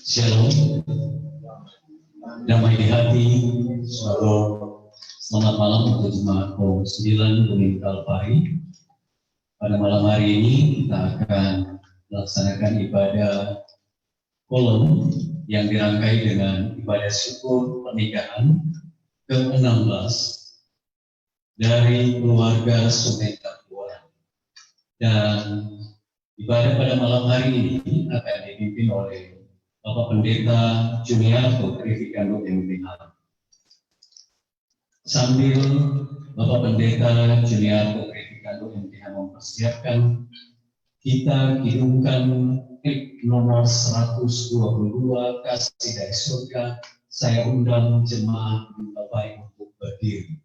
Shalom, damai di hati, shalom. Selamat malam untuk jemaat Kom 9 Bumi Kalpari. Pada malam hari ini kita akan melaksanakan ibadah kolom yang dirangkai dengan ibadah syukur pernikahan ke-16 dari keluarga Sungai Kapuan. Dan ibadah pada malam hari ini akan dipimpin oleh Bapak Pendeta Juniarto Krifikando MPH. Sambil Bapak Pendeta Juniarto Krifikando MPH mempersiapkan, kita hidupkan nomor 122 Kasih dari Surga. Saya undang jemaat Bapak untuk berdiri.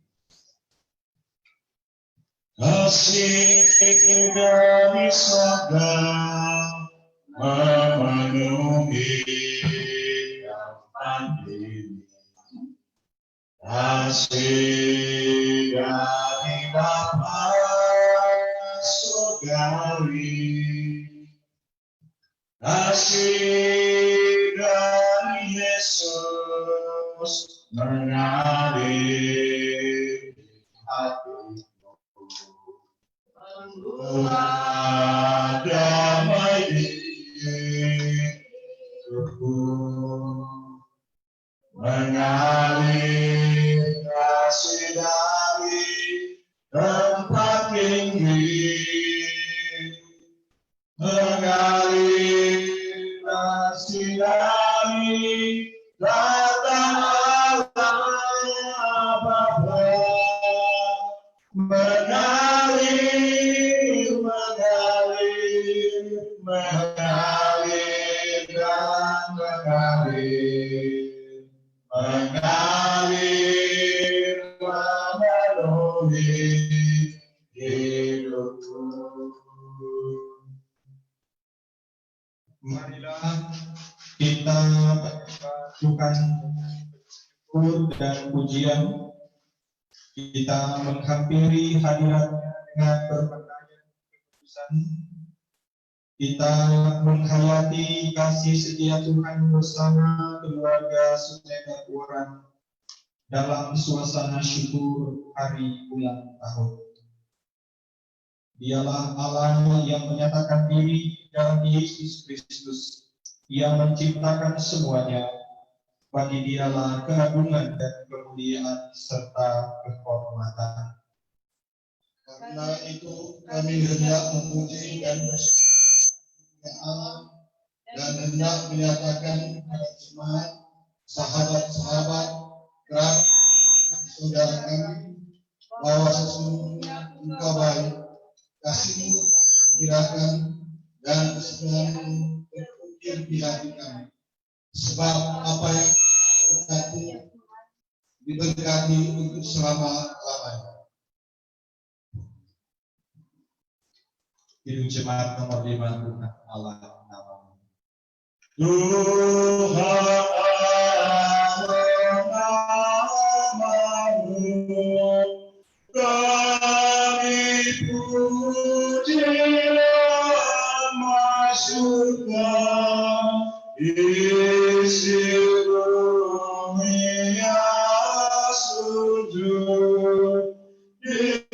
Kasih dari surga memenuhi kapan ini. Kasih dari Bapa surgawi, kasih dari Yesus mengalir hati. Damai di hidupku, mengalir kasih dari tempat tinggi, mengalir kasih dari datang Allah Bapa, mengalir dan mengalir memenuhi hidupku. Marilah kita Tuhan syukur dan pujian, kita menghampiri hadirat-Nya dengan berbagai keputusan. Kita menghayati kasih setia Tuhan bersama keluarga Sungai Kapuan dalam suasana syukur hari ulang tahun. Dialah Allah yang menyatakan diri dalam Yesus Kristus, yang menciptakan semuanya. Bagi Dialah keagungan dan kemuliaan serta kehormatan. Karena itu kami hendak memuji dan bersyukur Allah, dan hendak menyatakan kepada jemaat, sahabat-sahabat, kerabat, saudara kami, bahwa sesungguhnya Engkau baik, kasih-Mu kirakan, dan kesediaan-Mu terukir di hati kami. Sebab apa yang diberkati untuk selama-lamanya. Hidung jemaat nomor 5, Tuhan Allah namamu. Tuhan Allah namamu, kami puji masyurkan isi dunia sujud di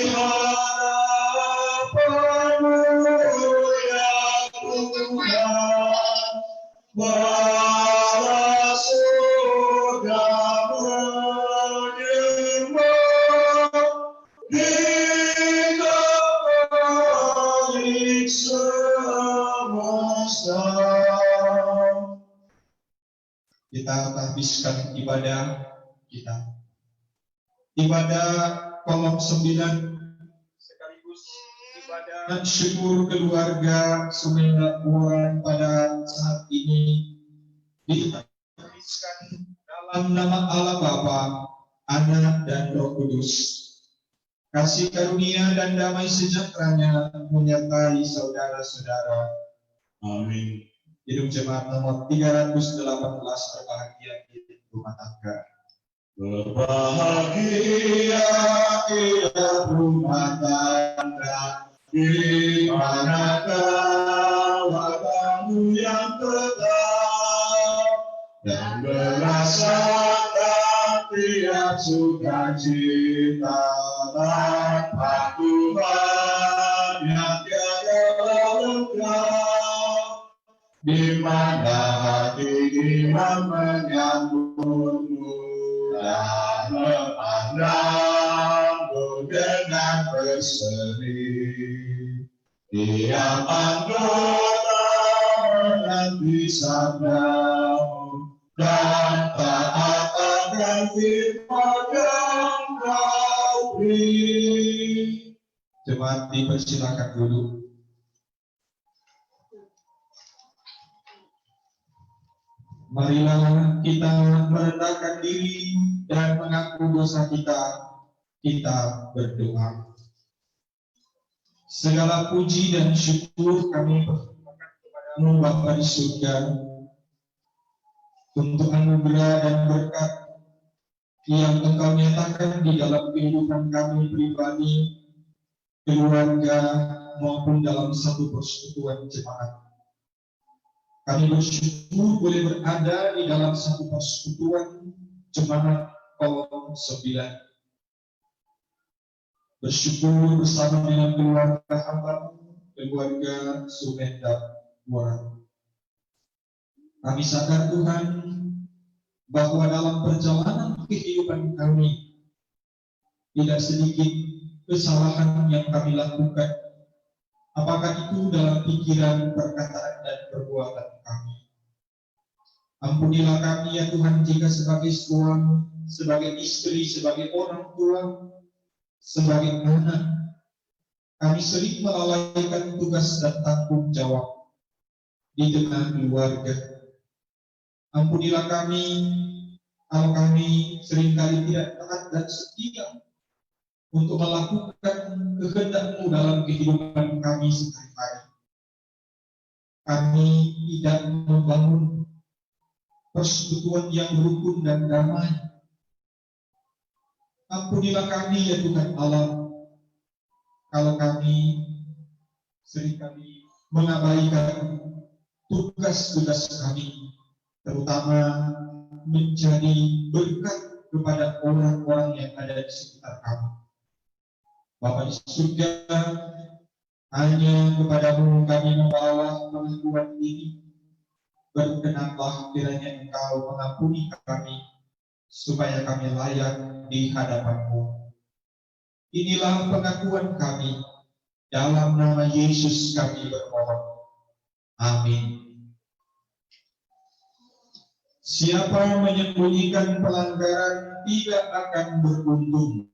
hadapan-Mu ya Tuhan, bahwa surga menyembah di balik semesta. Kita habiskan ibadah kita. Ibadah kolom 9 sekaligus ibadah syukur keluarga Sungai Kapuan pada saat ini dihabiskan dalam nama Allah Bapa, Anak dan Roh Kudus. Kasih karunia dan damai sejahtera-Nya menyertai saudara-saudara. Amin. Hidung jemaat nomor 318 berbahagia di rumah tangga. Berbahagia ia rumah tangga, di manakah wabahmu yang tetap dan merasakan tiap sukacita dapat Tuhan yang tiada luka, di mana hati iman menyambutmu dan memandangmu dengan berseri. Tiap anggota menanti sabdamu dan taat akan firman yang kau beri. Jemaat dipersilakan duduk. Marilah kita merendahkan diri dan mengaku dosa kita. Kita berdoa. Segala puji dan syukur kami persembahkan kepadamu Bapa di surga untuk anugerah dan berkat yang Engkau nyatakan di dalam kehidupan kami pribadi, keluarga maupun dalam satu persekutuan jemaat. Kami bersyukur boleh berada di dalam satu persekutuan jemaat Kolom 9. Bersyukur bersama dengan keluarga hamba, keluarga Sumenda Muara. Kami sadar Tuhan bahwa dalam perjalanan kehidupan kami tidak sedikit kesalahan yang kami lakukan, apakah itu dalam pikiran, perkataan, dan perbuatan kami. Ampunilah kami ya Tuhan jika sebagai suami, sebagai istri, sebagai orang tua, sebagai anak, kami sering melalaikan tugas dan tanggung jawab di tengah keluarga. Ampunilah kami kalau kami seringkali tidak taat dan setia untuk melakukan kehendak-Mu dalam kehidupan kami sehari-hari. Kami tidak membangun persekutuan yang rukun dan damai. Ampunilah kami ya Tuhan Allah, kalau kami seringkali mengabaikan tugas-tugas kami, terutama menjadi berkat kepada orang-orang yang ada di sekitar kami. Bapa di surga, hanya kepadamu kami membawa pengakuan ini. Berkenanlah kiranya Engkau mengampuni kami, supaya kami layak di hadapan-Mu. Inilah pengakuan kami, dalam nama Yesus kami bermohon. Amin. Siapa menyembunyikan pelanggaran tidak akan beruntung,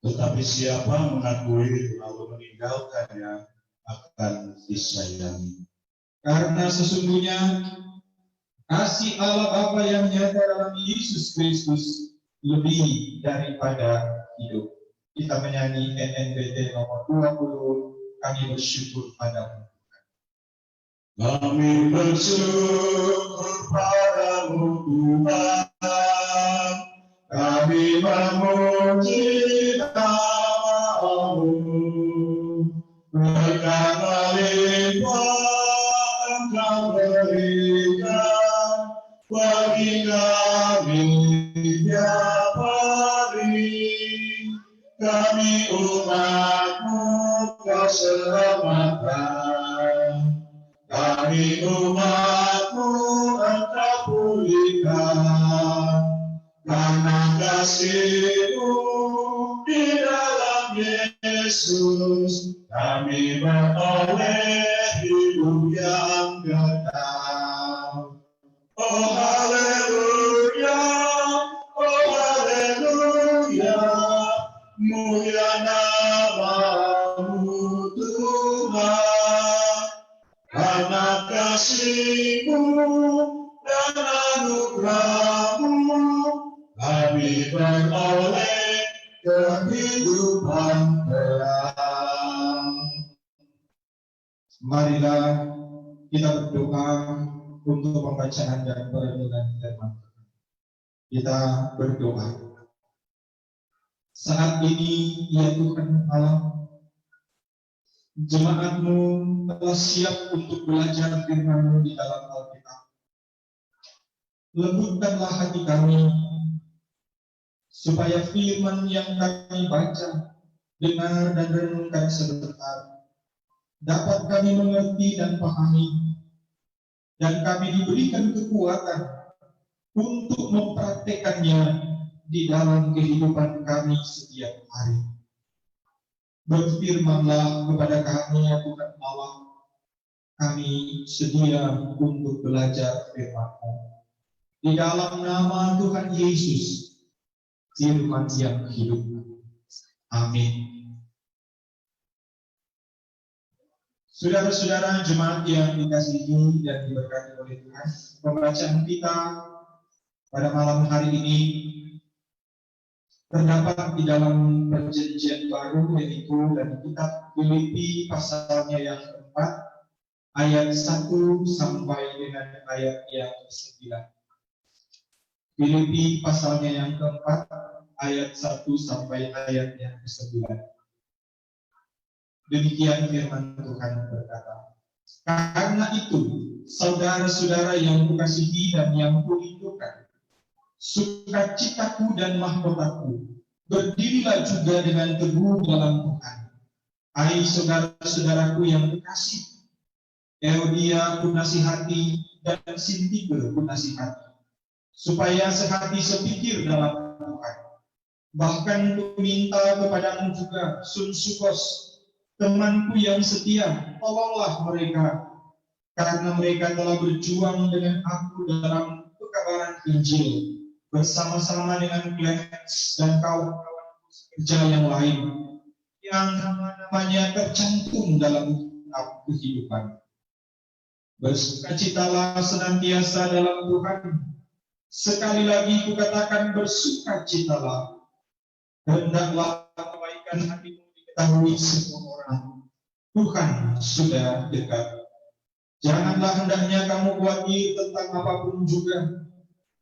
tetapi siapa mengakui lalu meninggalkannya akan disayangi. Karena sesungguhnya kasih Allah Bapa yang nyata dalam Yesus Kristus lebih daripada hidup. Kita menyanyi NNBT nomor 20, kami bersyukur padamu. Kami bersyukur padamu Tuhan, kami memuji nama-Mu, berkat melimpah Engkau berikan bagi kami tiap hari. Kami umat-Mu Kau selamatkan, kami umat-Mu Engkau pulihkan, karena kasih-Mu di dalam Yesus kami beroleh hidup yang kekal. Oh haleluya, oh haleluya, mulia nama-Mu Tuhan, karena kasih-Mu dan anugerah-Mu kami beroleh kehidupan kekal. Marilah kita berdoa untuk pembacaan dan perenungan firman Tuhan. Kita berdoa. Saat ini ya Tuhan Allah, jemaat-Mu telah siap untuk belajar firman-Mu di dalam Alkitab. lembutkanlah hati kami, supaya firman yang kami baca, dengar dan renungkan sebentar, dapat kami mengerti dan pahami, dan kami diberikan kekuatan untuk mempraktekannya di dalam kehidupan kami setiap hari. Berfirmanlah kepada kami, ya Tuhan Allah, kami sedia untuk belajar firman-Mu. Di dalam nama Tuhan Yesus, firman yang hidup. Amin. Saudara-saudara jemaat yang dikasihi dan diberkati oleh Tuhan, pembacaan kita pada malam hari ini terdapat di dalam perjanjian baru, yaitu dari kitab Filipi pasalnya yang keempat, ayat 1 sampai dengan ayat yang ke-9. Filipi pasalnya yang keempat, ayat 1 sampai ayat yang ke-9. Demikian firman Tuhan berkata, karena itu, saudara-saudara yang kukasihi dan yang kurindukan, sukacitaku dan mahkotaku, berdirilah juga dengan teguh dalam Tuhan. Hai saudara-saudaraku yang kekasih, Euodia ku nasihati dan Sintike ku nasihati, supaya sehati sepikir dalam Tuhan. Bahkan ku minta kepadamu juga, Sunsukos, temanku yang setia, tolonglah mereka, karena mereka telah berjuang dengan aku dalam pekabaran Injil, bersama-sama dengan Clemens dan kawan-kawan kerja yang lain, yang nama-namanya tercantum dalam kitab kehidupan. Bersukacitalah senantiasa dalam Tuhan. Sekali lagi kukatakan, bersukacitalah. Hendaklah kebaikan hatimu diketahui semua orang. Tuhan sudah dekat. Janganlah hendaknya kamu khawatir tentang apapun juga,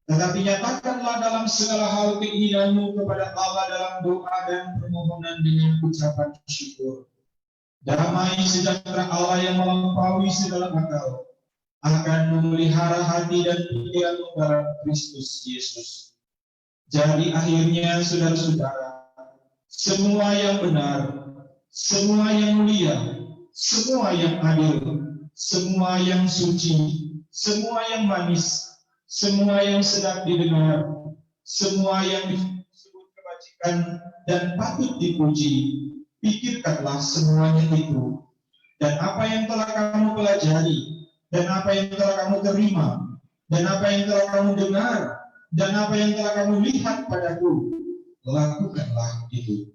tetapi nyatakanlah dalam segala hal keinginanmu kepada Allah dalam doa dan permohonan dengan ucapan syukur. Damai sejahtera Allah yang melampaui segala akal akan memelihara hati dan pikiranmu dalam Kristus Yesus. Jadi akhirnya, saudara-saudara, semua yang benar, semua yang mulia, semua yang adil, semua yang suci, semua yang manis, semua yang sedap didengar, semua yang disebut kebajikan dan patut dipuji, pikirkanlah semuanya itu. Dan apa yang telah kamu pelajari, dan apa yang telah kamu terima, dan apa yang telah kamu dengar, dan apa yang telah kamu lihat padaku, lakukanlah itu.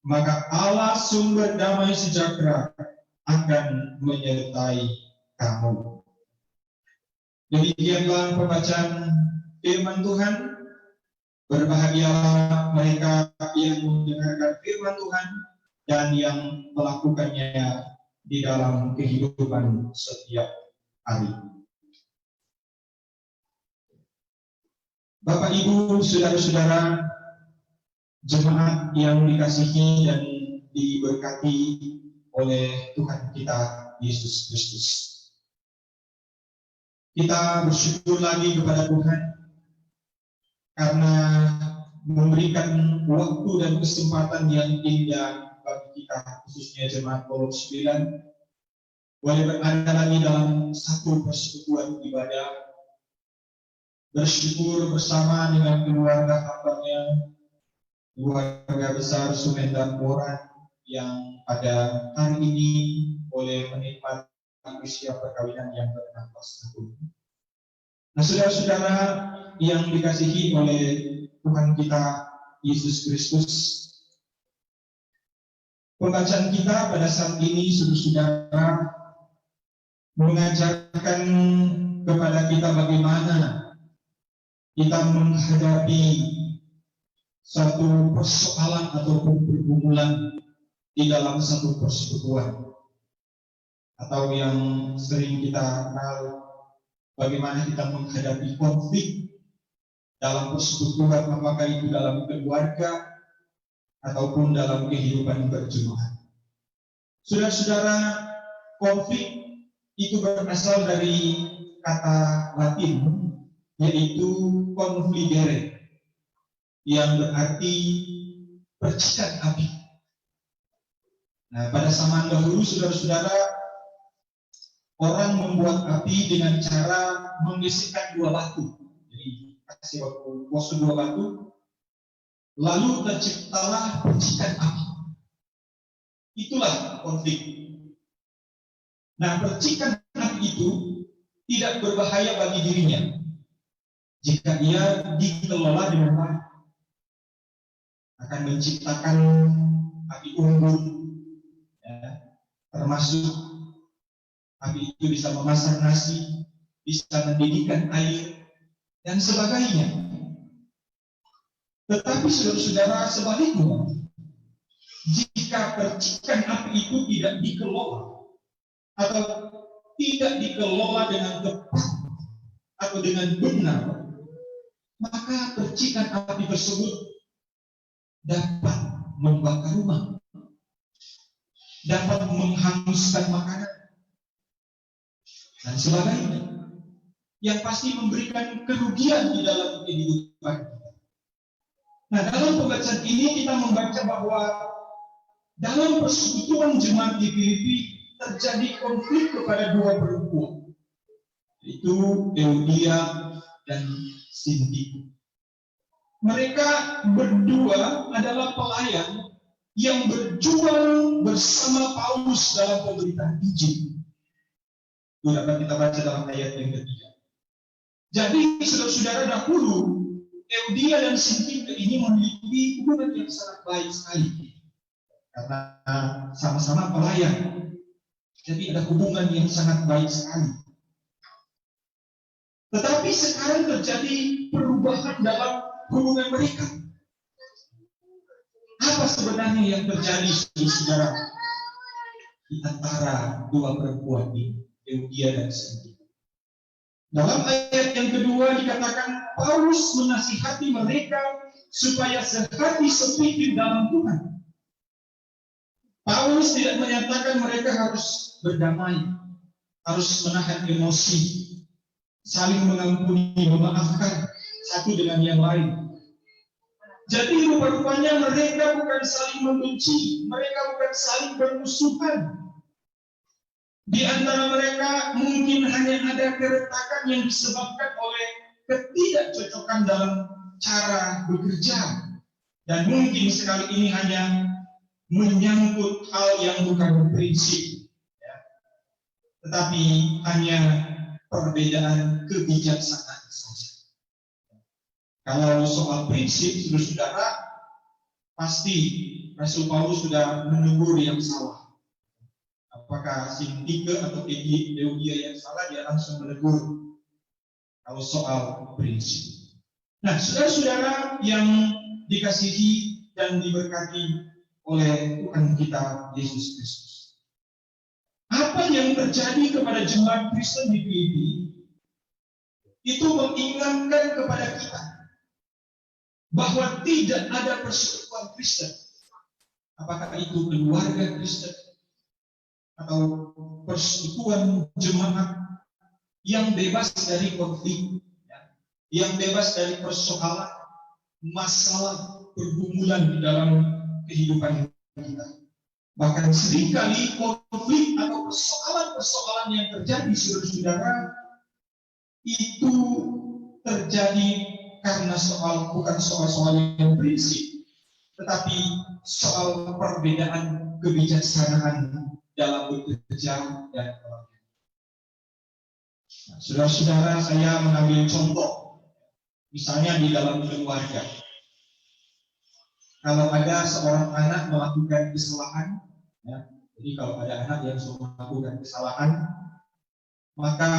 Maka Allah sumber damai sejahtera akan menyertai kamu. Demikianlah pembacaan firman Tuhan. Berbahagialah mereka yang mendengarkan firman Tuhan dan yang melakukannya di dalam kehidupan setiap hari. Bapak, Ibu, saudara-saudara, jemaat yang dikasihi dan diberkati oleh Tuhan kita Yesus Kristus. Kita bersyukur lagi kepada Tuhan karena memberikan waktu dan kesempatan yang indah bagi kita, khususnya jemaat Poros 9, boleh berada lagi dalam satu persekutuan ibadah, bersyukur bersama dengan keluarga hambanya, keluarga besar Sumendang Moran, yang pada hari ini boleh menikmati usia perkawinan yang ke-16 tahun. Nah, saudara-saudara yang dikasihi oleh Tuhan kita Yesus Kristus, pembacaan kita pada saat ini, saudara-saudara, mengajarkan kepada kita bagaimana kita menghadapi satu persoalan ataupun pergumulan di dalam satu persekutuan, atau yang sering kita kenal bagaimana kita menghadapi konflik dalam persekutuan, apakah itu dalam keluarga ataupun dalam kehidupan berjemaat. Saudara-saudara, konflik itu berasal dari kata Latin yaitu confligere, yang berarti percikan api. Nah, pada zaman dahulu, saudara-saudara, orang membuat api dengan cara menggesekkan dua batu. Jadi kasih waktu dua batu, lalu terciptalah percikan api. Itulah konflik. Nah, percikan api itu tidak berbahaya bagi dirinya jika ia dikelola dengan baik. Akan menciptakan api unggun, ya, termasuk api itu bisa memasak nasi, bisa mendidihkan air, dan sebagainya. Tetapi saudara-saudara, sebaliknya, jika percikan api itu tidak dikelola atau tidak dikelola dengan tepat atau dengan benar, maka percikan api tersebut dapat membakar rumah, dapat menghanguskan makanan, dan sebagainya, yang pasti memberikan kerugian di dalam kehidupan. Nah, dalam pembacaan ini kita membaca bahwa dalam persekutuan jemaat di Filipi terjadi konflik kepada dua perempuan, yaitu Euodia dan Sinti. Mereka berdua adalah pelayan yang berjuang bersama Paulus dalam pemberitaan Injil. Itu dapat kita baca dalam ayat yang ketiga. Jadi, saudara-saudara, dahulu Euodia dan Sinti ini memiliki hubungan yang sangat baik sekali karena sama-sama pelayan. Jadi ada hubungan yang sangat baik sekali. Tetapi sekarang terjadi perubahan dalam hubungan mereka. Apa sebenarnya yang terjadi, saudara, di antara dua perempuan ini, Euodia dan Sinti? Dalam ayat yang kedua dikatakan Paulus menasihati mereka supaya sehati sepikir dalam Tuhan. Paulus tidak menyatakan mereka harus berdamai, harus menahan emosi, saling mengampuni, memaafkan satu dengan yang lain. Jadi rupa-rupanya mereka bukan saling membenci, mereka bukan saling bermusuhan. Di antara mereka mungkin hanya ada keretakan yang disebabkan oleh ketidakcocokan dalam cara bekerja. Dan mungkin sekali ini hanya menyangkut hal yang bukan prinsip, ya, tetapi hanya perbedaan kebijaksanaan saja. Kalau soal prinsip, saudara-saudara, pasti Rasul Paulus sudah menegur yang salah. Apakah Sinti atau Euodia yang salah, dia langsung menegur kalau soal prinsip. Nah, saudara-saudara yang dikasihi dan diberkati oleh Tuhan kita Yesus Kristus, apa yang terjadi kepada jemaat Kristen di Filipi itu mengingatkan kepada kita bahwa tidak ada persekutuan Kristen, apakah itu keluarga Kristen atau persekutuan jemaat yang bebas dari konflik, yang bebas dari persoalan, masalah, pergumulan di dalam kehidupan kita. Bahkan seringkali konflik atau persoalan-persoalan yang terjadi, saudara-saudara, itu terjadi karena bukan soal yang prinsip, tetapi soal perbedaan kebijaksanaan dalam bekerja dan keluarga. Nah, saudara-saudara, saya mengambil contoh, misalnya di dalam keluarga. Kalau ada seorang anak melakukan kesalahan, ya, jadi kalau ada anak yang sudah melakukan kesalahan, maka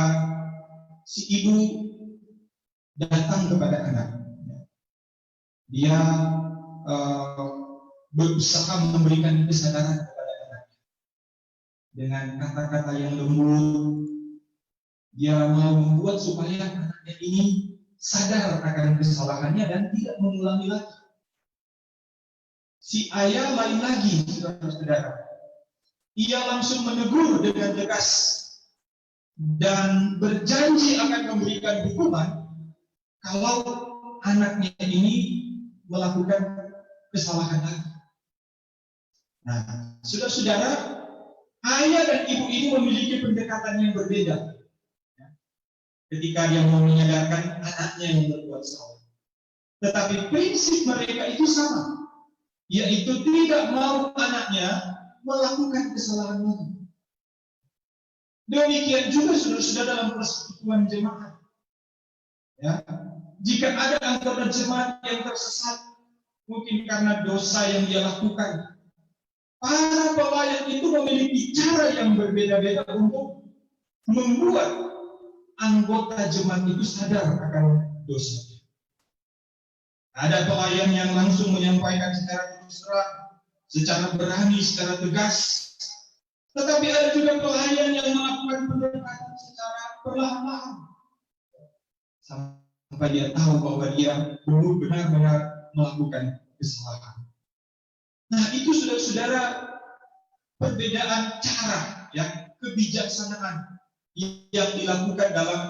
si ibu datang kepada anak. Dia berusaha memberikan kesadaran kepada anak dengan kata-kata yang lembut. Dia mau membuat supaya anaknya ini sadar akan kesalahannya dan tidak mengulangi lagi. Si ayah lain lagi, saudara-saudara. Ia langsung menegur dengan tegas dan berjanji akan memberikan hukuman kalau anaknya ini melakukan kesalahan lagi. Nah, saudara-saudara, ayah dan ibu ini memiliki pendekatan yang berbeda ketika dia mau menyadarkan anaknya yang berbuat salah. Tetapi prinsip mereka itu sama, yaitu tidak mau anaknya melakukan kesalahan lagi. Demikian juga saudara-saudara dalam persekutuan jemaat. Ya, jika ada anggota jemaat yang tersesat, mungkin karena dosa yang dia lakukan, para pelayan itu memiliki cara yang berbeda-beda untuk membuat anggota jemaat itu sadar akan dosa. Ada pelayan yang langsung menyampaikan secara terus terang, secara berani, secara tegas. Tetapi ada juga pelayan yang melakukan pendekatan secara perlahan-lahan, sampai dia tahu bahwa dia belum benar-benar melakukan kesalahan. Nah, itu saudara-saudara perbedaan cara, ya, kebijaksanaan yang dilakukan dalam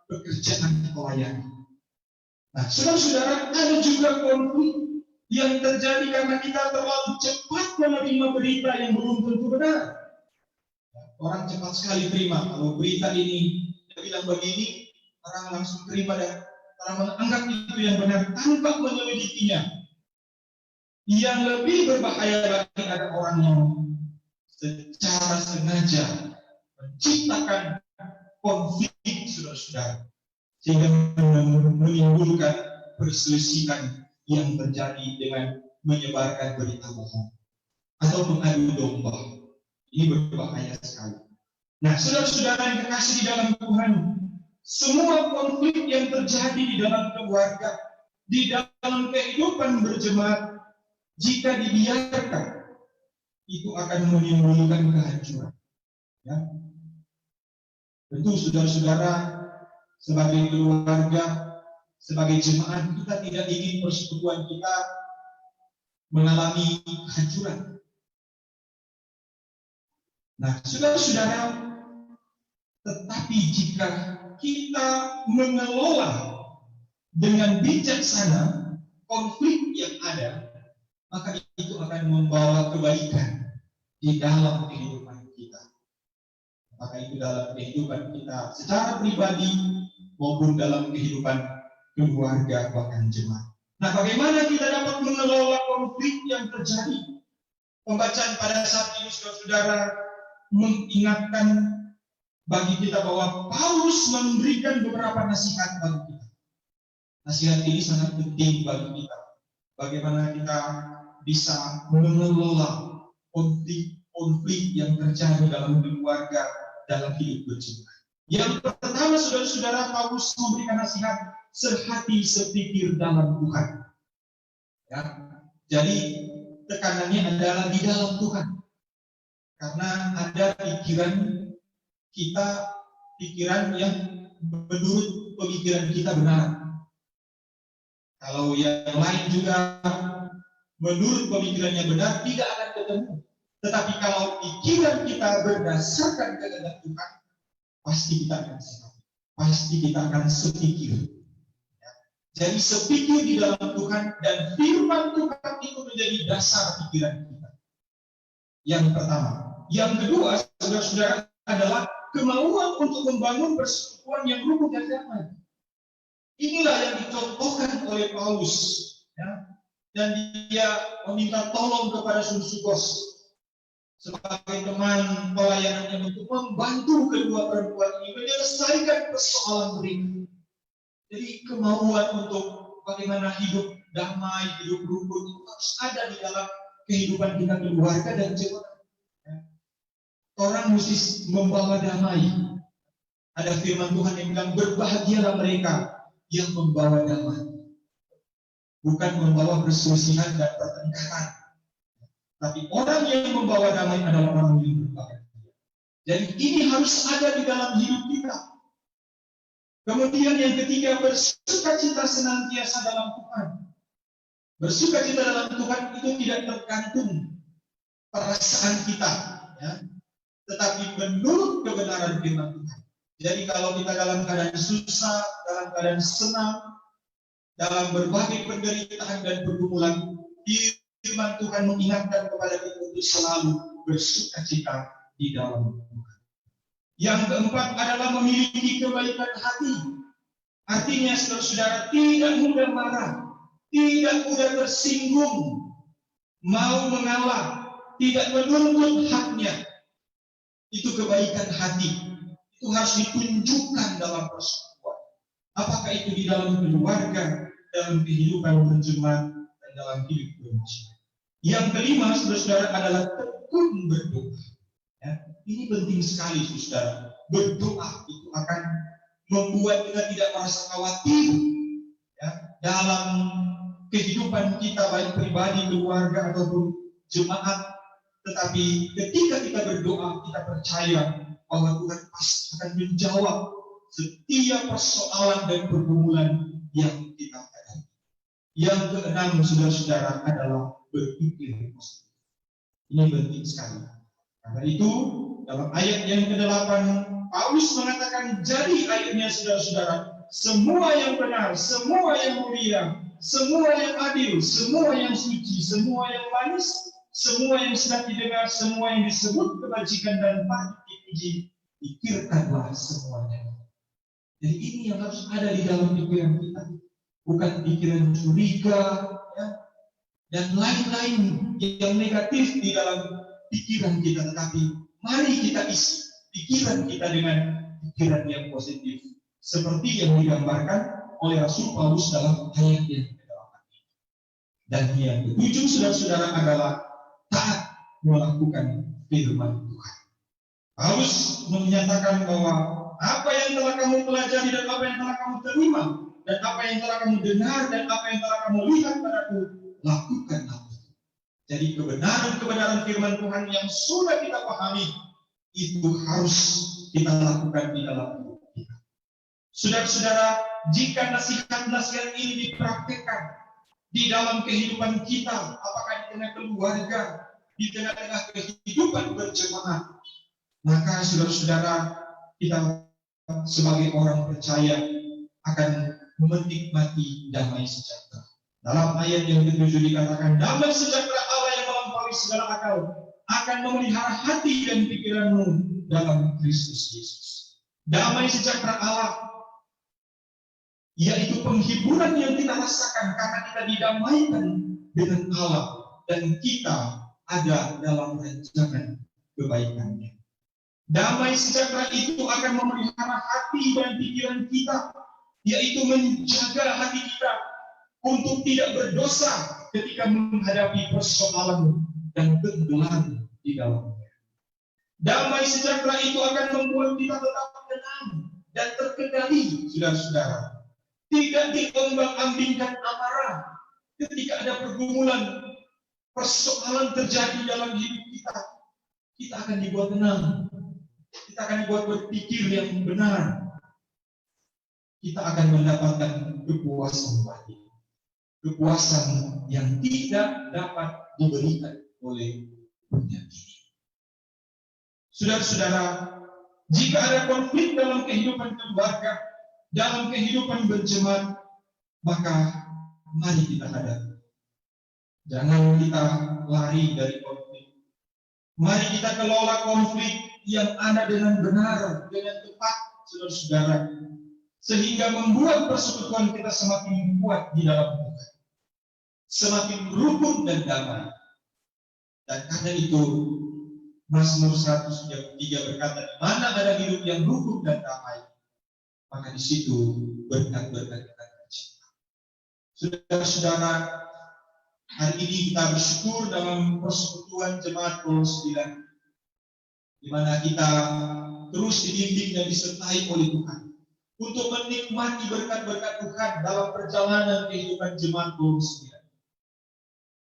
pekerjaan pelayanan. Nah, saudara-saudara, ada juga konflik yang terjadi karena kita terlalu cepat menerima berita yang belum tentu benar. Orang cepat sekali terima, kalau berita ini dia bilang begini, orang langsung terima dan orang menganggap itu yang benar tanpa menyelidikinya. Yang lebih berbahaya lagi, ada orang yang secara sengaja menciptakan konflik, saudara-saudara, sehingga menimbulkan perselisihan yang terjadi dengan menyebarkan berita bohong atau mengadu domba. Ini berbahaya sekali. Nah, saudara-saudara yang kekasih di dalam Tuhan, semua konflik yang terjadi di dalam keluarga, di dalam kehidupan berjemaat, jika dibiarkan, itu akan menimbulkan kehancuran. Ya. Tentu saudara-saudara, sebagai keluarga, sebagai jemaat, kita tidak ingin persekutuan kita mengalami kehancuran. Nah, saudara-saudara, tetapi jika kita mengelola dengan bijaksana konflik yang ada, maka itu akan membawa kebaikan di dalam kehidupan kita. Maka itu dalam kehidupan kita secara pribadi maupun dalam kehidupan keluarga bahkan jemaat. Nah, bagaimana kita dapat mengelola konflik yang terjadi? Pembacaan pada saat ini, saudara-saudara, mengingatkan bagi kita bahwa Paulus memberikan beberapa nasihat bagi kita. Nasihat ini sangat penting bagi kita. Bagaimana kita bisa mengelola konflik yang terjadi dalam keluarga, dalam hidup berjemaat. Yang pertama, saudara-saudara, Paulus memberikan nasihat sehati sepikir dalam Tuhan. Ya, jadi tekanannya adalah di dalam Tuhan. Karena ada pikiran yang menurut pemikiran kita benar. Kalau yang lain juga menurut pemikirannya benar, tidak akan ketemu. Tetapi kalau pikiran kita berdasarkan kehendak Tuhan, pasti kita akan sehat. Pasti kita akan sepikir. Ya. Jadi sepikir di dalam Tuhan, dan firman Tuhan itu menjadi dasar pikiran kita. Yang pertama. Yang kedua, saudara-saudara, adalah kemauan untuk membangun persekutuan yang rukun dan damai. Inilah yang dicontohkan oleh Paulus, ya. Dan dia meminta tolong kepada Sunsikos sebagai teman pelayanannya untuk membantu kedua perempuan ini menyelesaikan persoalan mereka. Jadi kemauan untuk bagaimana hidup damai, hidup rukun itu harus ada di dalam kehidupan kita keluarga dan jemaat. Orang mesti membawa damai. Ada firman Tuhan yang bilang, berbahagialah mereka yang membawa damai. Bukan membawa perselisihan dan pertengkaran. Tapi orang yang membawa damai adalah orang yang berbahagia. Jadi ini harus ada di dalam hidup kita. Kemudian yang ketiga, bersukacita senantiasa dalam Tuhan. Bersukacita dalam Tuhan itu tidak tergantung perasaan kita, ya, tetapi menurut kebenaran firman Tuhan. Jadi kalau kita dalam keadaan susah, dalam keadaan senang, dalam berbagai penderitaan dan pergumulan, firman Tuhan mengingatkan kepada kita untuk selalu bersukacita di dalam Tuhan. Yang keempat adalah memiliki kebaikan hati. Artinya saudara-saudara tidak mudah marah, tidak mudah tersinggung, mau mengalah, tidak menuntut haknya. Itu kebaikan hati. Itu harus ditunjukkan dalam persekutuan. Apakah itu di dalam keluarga, dalam kehidupan berjemaat, dan dalam hidup bermasyarakat. Yang kelima, saudara-saudara, adalah tekun berdoa. Ya, ini penting sekali, saudara. Berdoa itu akan membuat kita tidak merasa khawatir ya, dalam kehidupan kita, baik pribadi, keluarga, ataupun jemaat. Tetapi ketika kita berdoa, kita percaya bahwa Tuhan pasti akan menjawab setiap persoalan dan pergumulan yang kita hadapi. Yang keenam, saudara-saudara, adalah berpikir positif. Ini penting sekali. Karena itu, dalam ayat yang ke-8, Paulus mengatakan, jadi ayatnya saudara-saudara, semua yang benar, semua yang mulia, semua yang adil, semua yang suci, semua yang manis, semua yang sedap didengar, semua yang disebut kebajikan dan patut dipuji, pikirkanlah semuanya. Jadi ini yang harus ada di dalam pikiran kita, bukan pikiran curiga ya, dan lain-lain yang negatif di dalam pikiran kita, tetapi mari kita isi pikiran kita dengan pikiran yang positif, seperti yang digambarkan oleh Rasul Paulus dalam ayat yang ke-8. Dan yang ketujuh, saudara-saudara, adalah taat melakukan firman Tuhan. Paulus menyatakan bahwa apa yang telah kamu pelajari dan apa yang telah kamu terima dan apa yang telah kamu dengar dan apa yang telah kamu lihat padaku, lakukanlah. Jadi kebenaran-kebenaran firman Tuhan yang sudah kita pahami itu harus kita lakukan di dalam hidup kita. Saudara-saudara, jika nasihat-nasihat ini dipraktikkan di dalam kehidupan kita, apakah di tengah keluarga, di tengah-tengah kehidupan berjemaat, maka saudara-saudara, kita sebagai orang percaya akan menikmati damai sejahtera. Dalam ayat yang ke-7 dikatakan, damai sejahtera Allah yang melampaui segala akal akan memelihara hati dan pikiranmu dalam Kristus Yesus. Damai sejahtera Allah, yaitu penghiburan yang kita rasakan karena kita didamaikan dengan Allah dan kita ada dalam rancangan kebaikannya. Damai sejahtera itu akan memelihara hati dan pikiran kita, yaitu menjaga hati kita untuk tidak berdosa ketika menghadapi persoalan dan tenggelam di dalamnya. Damai sejahtera itu akan membuat kita tetap tenang dan terkendali, saudara-saudara. Tidak diombang-ambingkan amarah ketika ada pergumulan, persoalan terjadi dalam hidup kita. Kita akan dibuat tenang. Kita akan dibuat berpikir yang benar. Kita akan mendapatkan kepuasan batin. Kepuasan yang tidak dapat diberikan oleh dunia ini. Saudara-saudara, jika ada konflik dalam kehidupan keluarga, dalam kehidupan berjemaat, maka mari kita hadapi. Jangan kita lari dari konflik. Mari kita kelola konflik yang ada dengan benar, dengan tepat, saudara-saudara, sehingga membuat persekutuan kita semakin kuat di dalam Tuhan, semakin rukun dan damai. Dan karena itu, Mazmur 103 berkata, di mana ada hidup yang rukun dan damai, maka di situ berkat-berkat kita tercipta. Saudara-saudara, hari ini kita bersyukur dalam persekutuan jemaat Paulus 9, di mana kita terus dibimbing dan disertai oleh Tuhan untuk menikmati berkat-berkat Tuhan dalam perjalanan kehidupan jemaat Paulus 9.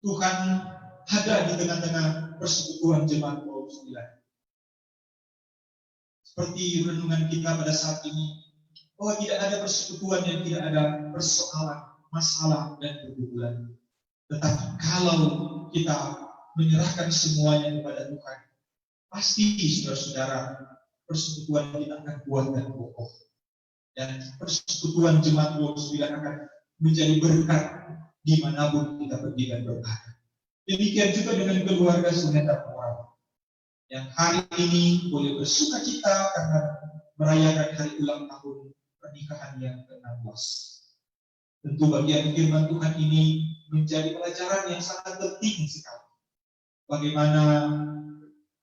Tuhan ada di tengah-tengah persekutuan jemaat Paulus 9. Seperti renungan kita pada saat ini, bahwa tidak ada persekutuan yang tidak ada persoalan, masalah, dan pergumulan. Tetapi kalau kita menyerahkan semuanya kepada Tuhan, pasti saudara-saudara, persekutuan kita akan kuat dan kokoh. Dan persekutuan jemaat Paulus 9 akan menjadi berkat dimanapun kita pergi dan berada. Demikian juga dengan keluarga Suneta Muara yang hari ini boleh bersuka cita karena merayakan hari ulang tahun pernikahan yang ke-16. Tentu bagian firman Tuhan ini menjadi pelajaran yang sangat penting sekali. Bagaimana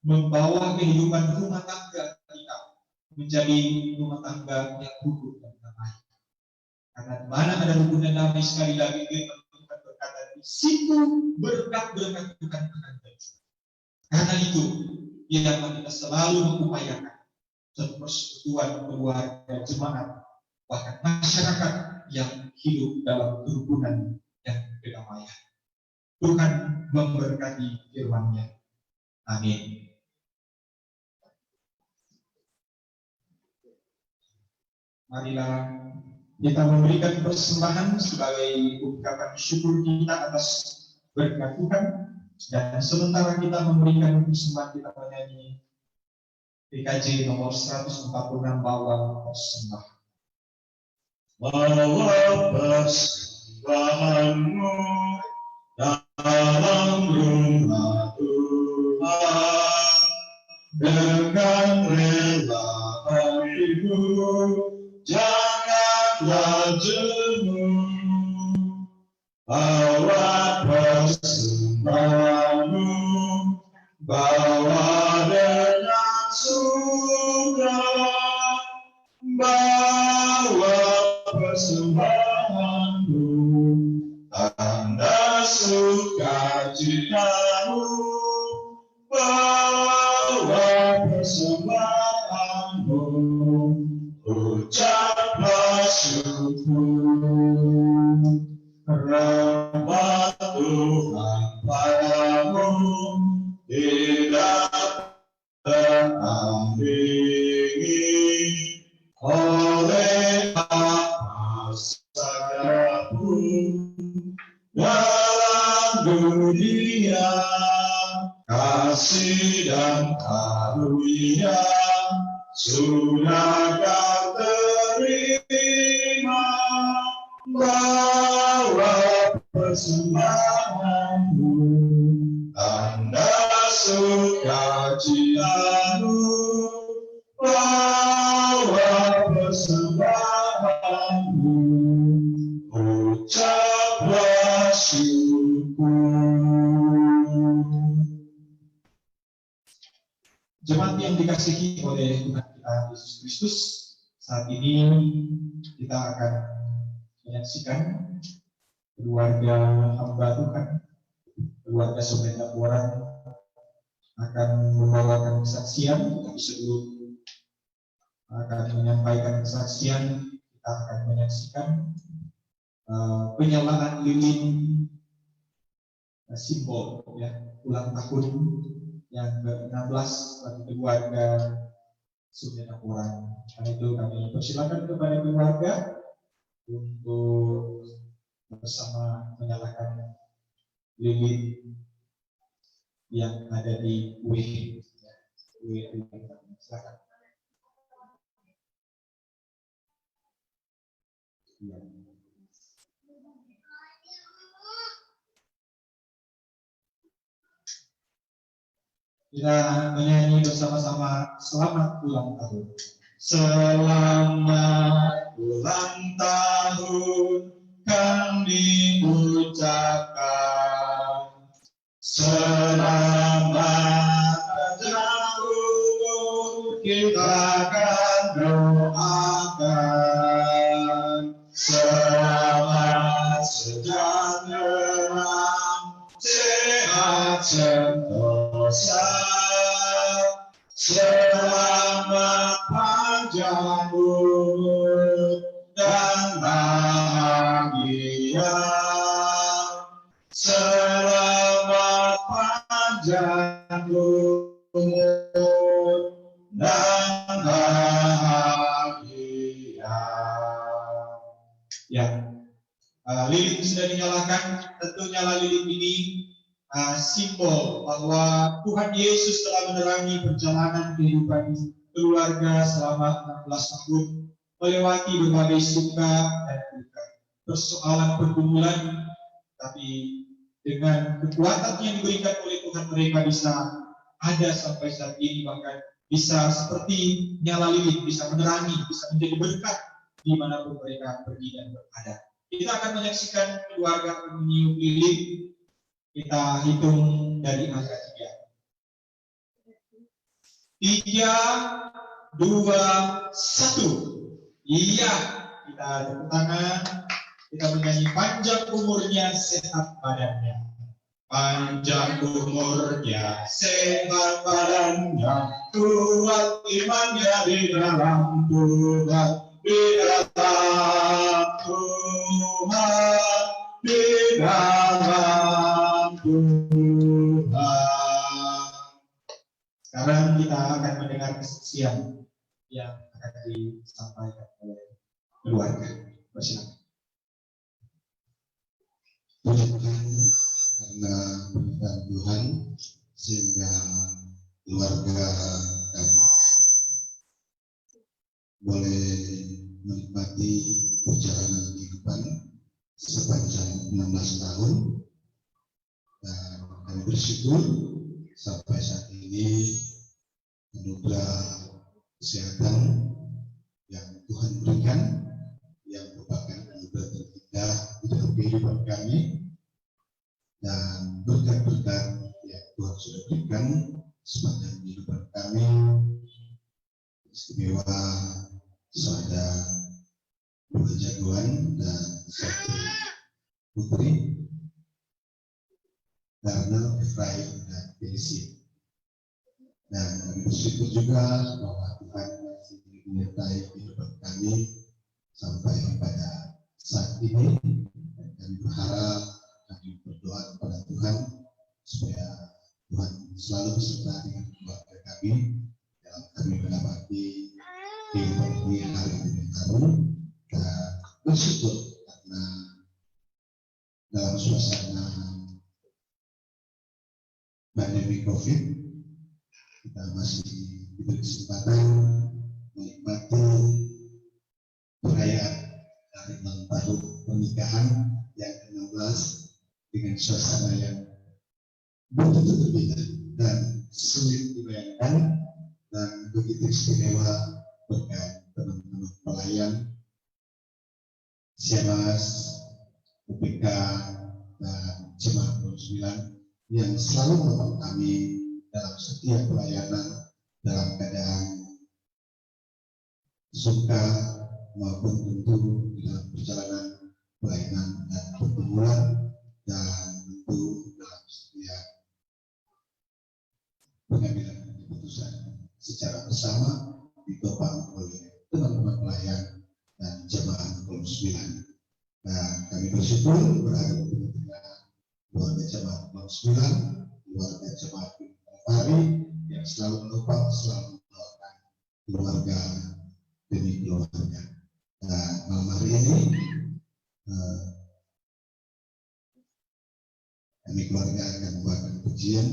membawa kehidupan rumah tangga kita menjadi rumah tangga yang rukun dan damai. Karena di mana ada rukun dan damai, sekali lagi firman Tuhan berkata, di situ berkat-berkat Tuhan akan terjadi. Karena itu, biarlah kita selalu mengupayakan satu persekutuan keluarga, jemaat, bahkan masyarakat yang hidup dalam kerukunan dan kedamaian. Tuhan memberkati firman-Nya. Amin. Marilah kita memberikan persembahan sebagai ungkapan syukur kita atas berkat Tuhan. Dan sementara kita memberikan persembahan, kita menyanyi PKJ nomor 146, bawa persembahan. Bawa persembahanmu dalam rumah Tuhan dengan rela hatimu, janganlah jenuh. Bawa persembahanmu, bawa dengan suka, bawa persembahanmu, tanda sukacitamu, bawa persembahanmu, ucaplah syukur. Rahmat Tuhan padamu tidak tertandingi oleh apa saja pun dalam dunia. Kasih dan karunia sudah kau terima. Bawa persembahanmu, tanda sukacitamu, bawa persembahanmu, ucaplah syukur. Jemaat yang dikasihi oleh Tuhan kita Yesus Kristus, saat ini kita akan menyaksikan keluarga hamba Tuhan, keluarga Suneta Muara akan membawakan kesaksian. Tapi sebelum akan menyampaikan kesaksian, kita akan menyaksikan penyalaan lilin simbol ulang tahun yang ke-16 bagi keluarga Suneta Muara. Karena itu kami persilakan kepada keluarga untuk bersama menyalakan lilin yang ada di kue. Silakan. Kita menyanyi bersama-sama selamat ulang tahun. Selamat ulang tahun kami ucapkan, selamat panjang umur kita akan doakan, selamat sejahtera, sehat sentosa, selamat panjang umur dan bahagia, selamat panjang umur dan bahagia. Ya, lilin sudah dinyalakan. Tentu nyala lilin ini simbol bahwa Tuhan Yesus telah menerangi perjalanan kehidupan keluarga selama 16 tahun, melewati berbagai suka dan duka. persoalan pergumulan, tapi dengan kekuatan yang diberikan oleh Tuhan mereka bisa ada sampai saat ini, bahkan bisa seperti nyala lilin, bisa menerangi, bisa menjadi berkat dimanapun mereka pergi dan berada. Kita akan menyaksikan keluarga meniup lilin. Kita hitung dari angka 3, 2, 1. Iya, kita tepuk tangan. Kita menyanyi panjang umurnya, sehat badannya. Panjang umurnya, sehat badannya, kuat imannya di dalam Tuhan, di dalam Tuhan, di dalam Tuhan. Sekarang kita akan mendengar kesaksian yang akan disampaikan oleh keluarga. Bersilakan. Karena berkat Tuhan sehingga keluarga kami boleh menikmati perjalanan kehidupan sepanjang 16 tahun, dan kami bersyukur sampai saat ini anugerah kesehatan yang Tuhan berikan, yang merupakan anugerah terindah di dalam kehidupan kami, dan berkat-berkat yang Tuhan sudah berikan sepanjang kehidupan kami. Istimewa ada 2 jagoan dan 1 putri, Darnel, Efraim, dan Desi. Dan kami bersyukur juga bahwa Tuhan masih menyertai kehidupan kami sampai pada saat ini. Dan kami berharap, kami berdoa kepada Tuhan supaya Tuhan selalu beserta dengan keluarga kami dalam kami menapaki kehidupan ini hari demi hari, dan bersyukur karena dalam suasana pandemi COVID kita masih diberi kesempatan menikmati perayaan hari ulang tahun pernikahan yang ke-16 dengan suasana yang begitu berbeda dan sulit dibayangkan, dan begitu istimewa berkat teman-teman pelayan Siamas, UPK, dan Jemaat 9 yang selalu menolong kami dalam setiap pelayanan, dalam keadaan suka maupun tentu dalam perjalanan pelayanan dan pertemuan, dan tentu dalam setiap pengambilan keputusan secara bersama ditopang oleh teman-teman pelayan dan Jemaat 9. Dan kami bersyukur berada di tengah keluarga Jemaat 9, keluarga Jemaat Kalvari yang selalu menopang, selalu mendoakan keluarga demi keluarga. Nah, malam hari ini kami keluarga akan membawakan pujian.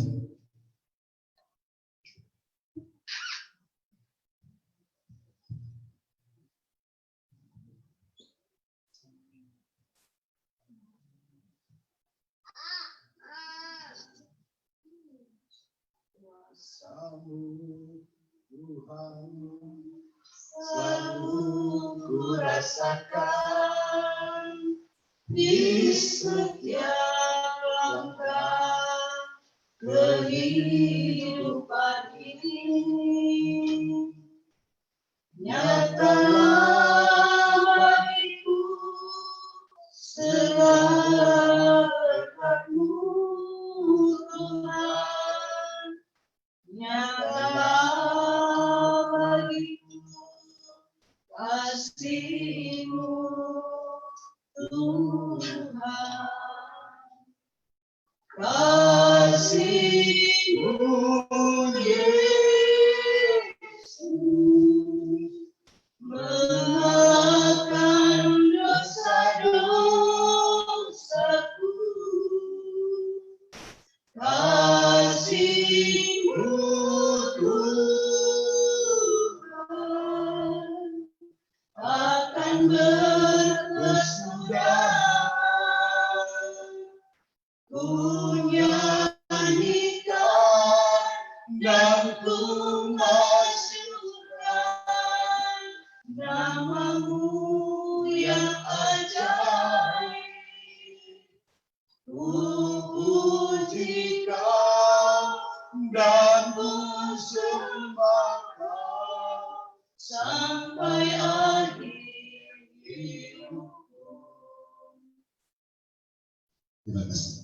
Tuhan selalu ku rasakan di setiap langkah kehidupan ini. Nyatalah bagiku segala berkat-Mu Tuhan. Nyatalah bagiku kasih-Mu Tuhan. Kasih-Mu Yesus mengalahkan dosa-dosaku. Kasih-Mu Tuhan akan bersudah, ku nyanyikan dan ku masyurkan namamu yang ajaib. Ku puji kau dan ku sembah kau sampai akhir hidupku. Terima kasih.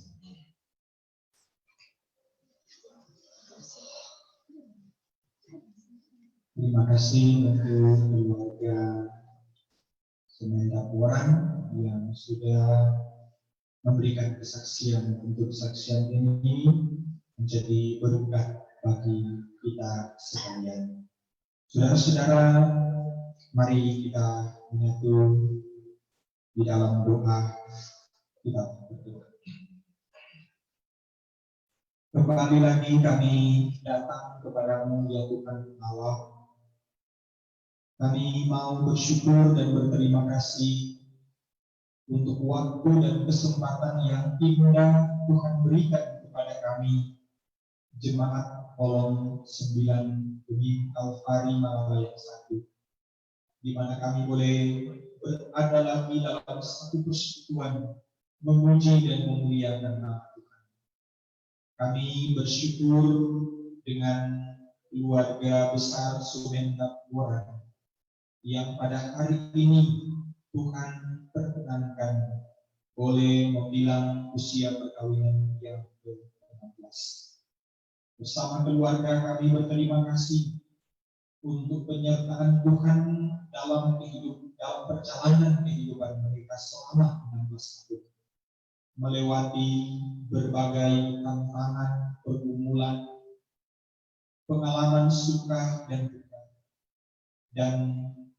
Terima kasih untuk keluarga Semen Dapuan yang sudah memberikan kesaksian. Untuk kesaksian ini menjadi berkat bagi kita sekalian. Saudara-saudara, mari kita menyatu di dalam doa. Kita berdoa. Kembali lagi kami datang kepadamu ya Tuhan Allah. Kami mau bersyukur dan berterima kasih untuk waktu dan kesempatan yang indah Tuhan berikan kepada kami, Jemaat Kolom 9 Bumi Kalvari Malaya 1, di mana kami boleh berada lagi dalam satu persekutuan memuji dan memuliakan nama Tuhan. Kami bersyukur dengan keluarga besar Semen Dapuan yang pada hari ini Tuhan perkenankan boleh membilang usia perkawinan yang ke-15. Bersama keluarga kami berterima kasih untuk penyertaan Tuhan dalam perjalanan kehidupan mereka selama 16 tahun, melewati berbagai tantangan, pergumulan, pengalaman suka dan duka, dan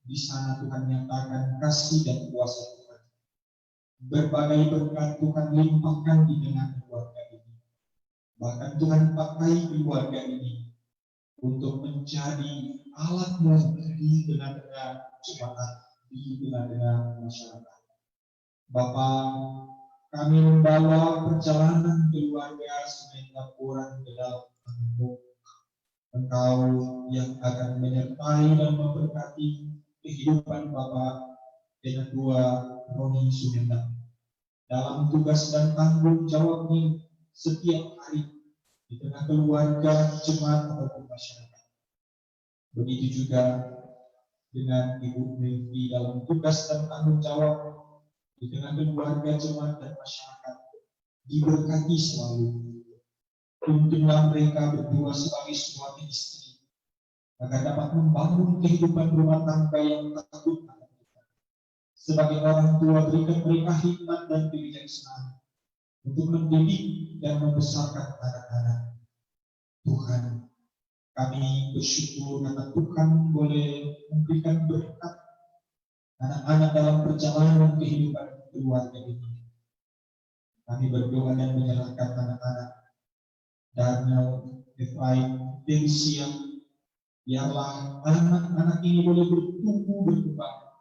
di sana Tuhan nyatakan kasih dan kuasa Tuhan. Berbagai berkat Tuhan limpahkan di tengah keluarga ini. Bahkan Tuhan pakai keluarga ini untuk menjadi alat-Mu di tengah-tengah jemaat, di tengah-tengah masyarakat. Bapa, kami membawa perjalanan keluarga Semen Dapuan ke dalam tangan-Mu. Engkau yang akan menyertai dan memberkati kehidupan Bapak dan Dua Roni Sumendang dalam tugas dan tanggung jawabnya setiap hari di tengah keluarga, jemaat ataupun masyarakat. Begitu juga dengan Ibu Mevri dalam tugas dan tanggung jawab di tengah keluarga, jemaat dan masyarakat. Diberkati selalu. Tuntunlah mereka berdua sebagai suami istri agar dapat membangun kehidupan rumah tangga yang takut akan Tuhan. Sebagai orang tua, berikan mereka hikmat dan kebijaksanaan untuk mendidik dan membesarkan anak-anak. Tuhan, kami bersyukur karena Tuhan boleh memberikan berkat anak-anak dalam perjalanan kehidupan keluarga ini. Kami berdoa dan menyerahkan anak-anak Daniel, Efraim, Densia. Biarlah anak-anak ini boleh bertumbuh berkembang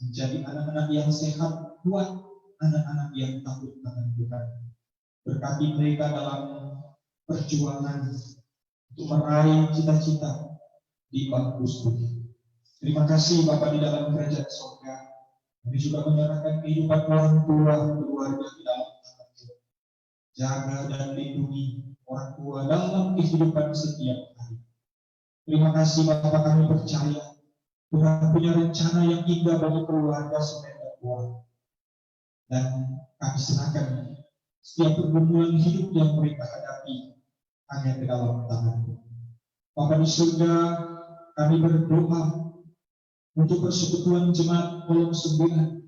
menjadi anak-anak yang sehat, kuat, anak-anak yang takut akan Tuhan. Berkati mereka dalam perjuangan untuk meraih cita-cita di bangku studi. Terima kasih Bapa di dalam kerajaan surga. Kami juga menyerahkan kehidupan orang tua keluarga di dalam tangan-Mu. Jaga dan lindungi orang tua dalam kehidupan setiap hari. Terima kasih Bapak, kami percaya Tuhan punya rencana yang indah bagi keluarga Semen Dapuan. Dan kami serahkan setiap pergumulan hidup yang mereka hadapi hanya ke dalam tangan-Mu. Bapa di surga, kami berdoa untuk persekutuan jemaat Kolom 9.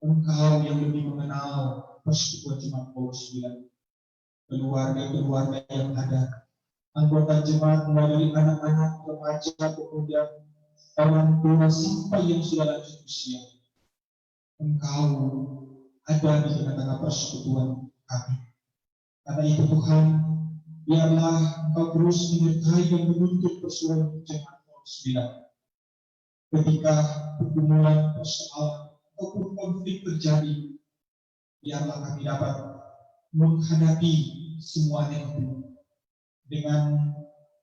Engkau yang lebih mengenal persekutuan jemaat Kolom 9. Keluarga-keluarga yang ada, anggota jemaat mulai dari anak-anak, remaja, pemuda, orang tua sampai yang sudah lanjut usia. Engkau ada di tengah-tengah persekutuan kami. Karena itu Tuhan, biarlah Engkau terus menyertai dan menuntut persekutuan jemaat Kolom 9. Ketika pergumulan, persoalan ataupun terjadi, biarlah kami dapat menghadapi semuanya itu dengan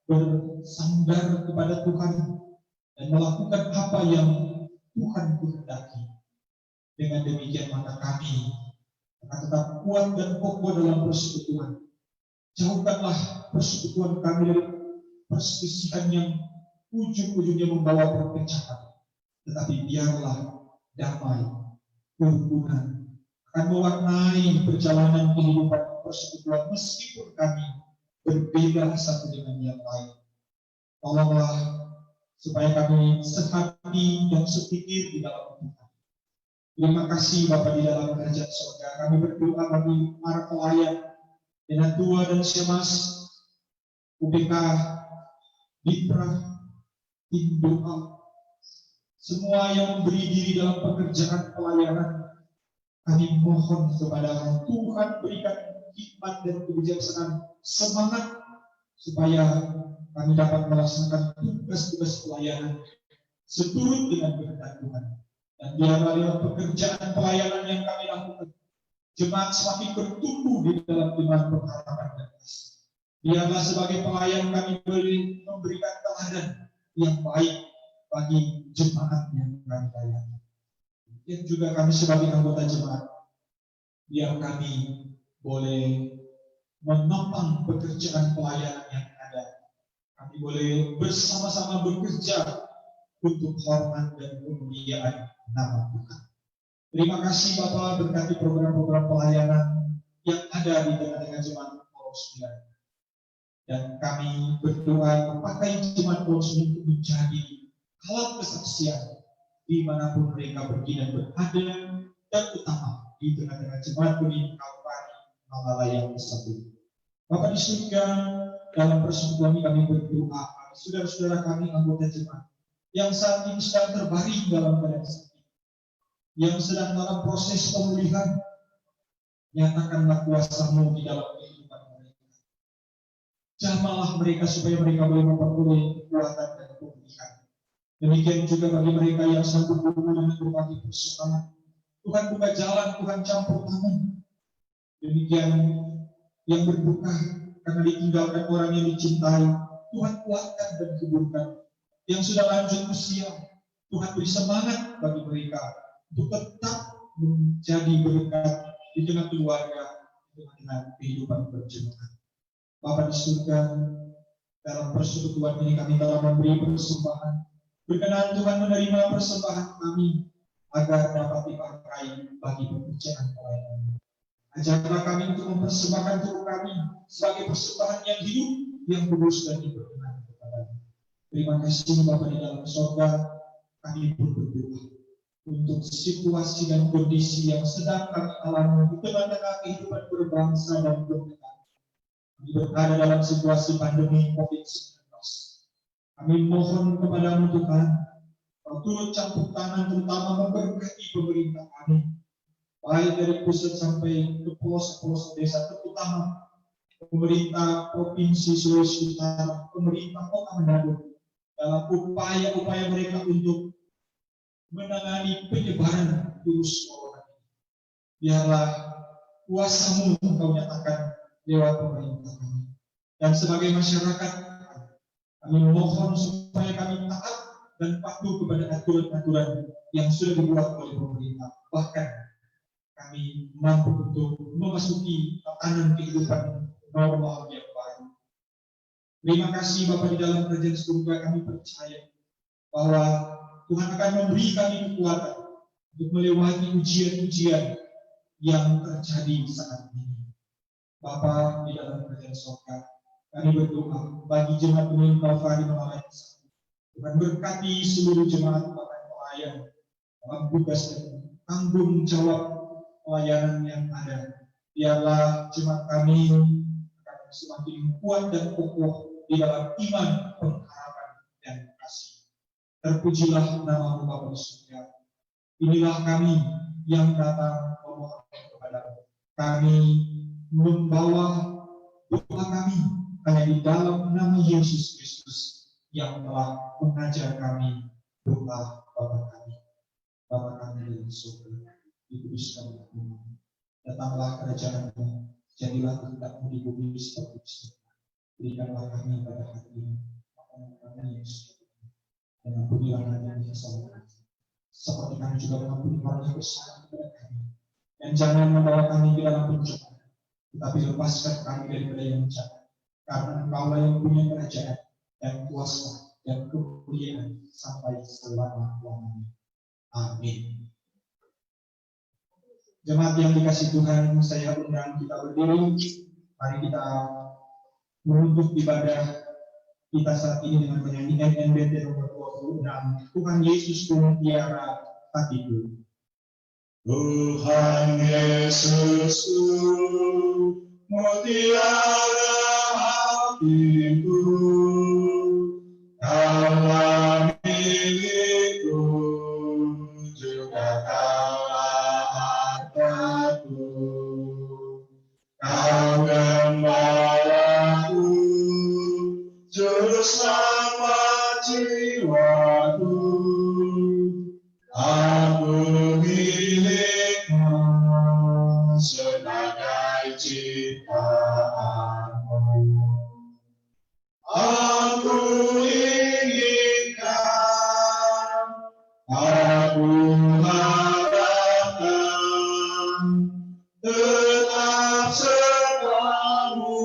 bersandar kepada Tuhan dan melakukan apa yang Tuhan kehendaki. Dengan demikian maka kami akan tetap kuat dan kokoh dalam persekutuan. Jauhkanlah persekutuan kami dari perselisihan yang ujung-ujungnya membawa perpecahan, tetapi biarlah damai, kerukunan akan mewarnai perjalanan kehidupan persekutuan meskipun kami berbeda satu dengan yang lain. Tolonglah supaya kami sehati dan sepikir di dalam Tuhan. Terima kasih Bapa di dalam kerajaan surga. Kami berdoa bagi para pelayan dengan tua dan Syamas, UBK, Dipra, tim doa, semua yang memberi diri dalam pekerjaan pelayanan. Kami mohon kepada Tuhan berikan hikmat dan kebijaksanaan, semangat supaya kami dapat melaksanakan tugas-tugas pelayanan seturut dengan kehendak Tuhan. Dan biarlah lewat pekerjaan pelayanan yang kami lakukan, jemaat semakin bertumbuh di dalam iman, pengharapan, dan kasih. Biarlah sebagai pelayan kami boleh memberikan teladan yang baik bagi jemaat yang kami layani. Dan juga kami sebagai anggota jemaat, biar kami boleh menopang pekerjaan pelayanan yang ada. Kami boleh bersama-sama bekerja untuk hormat dan kemuliaan nama Tuhan. Terima kasih Bapak, berkati program-program pelayanan yang ada di tengah-tengah jemaat Poros 9. Dan kami berdoa pakai jemaat Poros 9 untuk menjadi alat kesaksian dimanapun mereka pergi dan berada, dan utama di tengah-tengah jemaat Benih Kalvari Malaya Satu. Bapak di surga, dalam persekutuan ini kami berdoa bagi saudara-saudara kami anggota jemaat yang saat ini sedang terbaring dalam keadaan sakit, yang sedang dalam proses pemulihan. Nyatakanlah kuasa-Mu di dalam kehidupan mereka. Jamahlah mereka supaya mereka boleh memperoleh kekuatan dan pemulihan. Demikian juga bagi mereka yang sedang bergumul dengan berbagai persoalan. Tuhan buka jalan, Tuhan campur tangan. Demikian yang berduka karena ditinggalkan orang yang dicintai, Tuhan kuatkan dan kuburkan. Yang sudah lanjut usia, Tuhan beri semangat bagi mereka untuk tetap menjadi berkat di tengah keluarga, di tengah kehidupan berjemaat. Bapa di surga, dalam persekutuan ini kami telah memberi persembahan. Berkenan Tuhan menerima persembahan kami agar dapat dipakai bagi pekerjaan pelayanan. Ajarlah kami untuk mempersembahkan tubuh kami sebagai persembahan yang hidup, yang kudus dan diperkenan kepada-Mu. Terima kasih Bapa di dalam surga, kami pun berdoa untuk situasi dan kondisi yang sedang kami alami di tengah-tengah kehidupan berbangsa dan bernegara. Kami berada dalam situasi pandemi COVID-19. Kami mohon kepada-Mu Tuhan, Kau turut campur tangan terutama memberkati pemerintah kami, baik dari pusat sampai ke pelosok-pelosok desa, terutama pemerintah Provinsi Sulawesi Utara, pemerintah Kota Manado, dalam upaya-upaya mereka untuk menangani penyebaran virus corona. Biarlah kuasa-Mu Engkau nyatakan lewat pemerintah kami. Dan sebagai masyarakat, kami mohon supaya kami taat dan patuh kepada aturan-aturan yang sudah dibuat oleh pemerintah. Bahkan kami mampu untuk memasuki tatanan kehidupan normal yang baru. Terima kasih Bapa di dalam kerajaan surga, kami percaya bahwa Tuhan akan memberi kami kekuatan untuk melewati ujian-ujian yang terjadi saat ini. Bapa di dalam kerajaan surga, kami berdoa bagi jemaat Benih Kalvari Malaya Satu. Tuhan berkati seluruh jemaat pelayan dalam tugas dan tanggung jawab pelayanan yang ada. Biarlah jemaat kami akan semakin kuat dan kokoh di dalam iman, pengharapan, dan kasih. Terpujilah nama-Mu Bapa di surga. Inilah kami yang datang memohon kepada-Mu. Kami membawa doa kami hanya di dalam nama Yesus Kristus yang telah mengajar kami doa Bapa kami. Bapa kami di surga, Kudus kami mohon. Datanglah kerajaan-Mu, jadilah kehendak-Mu di bumi seperti di surga. Berikanlah kami pada hari ini makanan kami yang secukupnya, dan ampunilah kami kesalahan kami, seperti kami juga mengampuni orang yang bersalah kepada kami. Dan jangan membawa kami ke dalam pencobaan, tetapi lepaskan kami daripada yang jahat. Karena Engkaulah yang punya kerajaan dan kuasa dan kemuliaan sampai selama-lamanya. Amin. Jemaat yang dikasih Tuhan, saya undang kita berdiri. Mari kita menutup ibadah kita saat ini dengan menyanyi NNBT nomor 26. Tuhan Yesus mutiara hatiku. Tuhan Yesusku, mutiara hatiku, Kaulah milikku, juga Kaulah hartaku. Kau gembalaku, juru selamat jiwaku. Aku milikmu sebagai ciptaanmu. Aku inginkan, aku harapkan tetap sertamu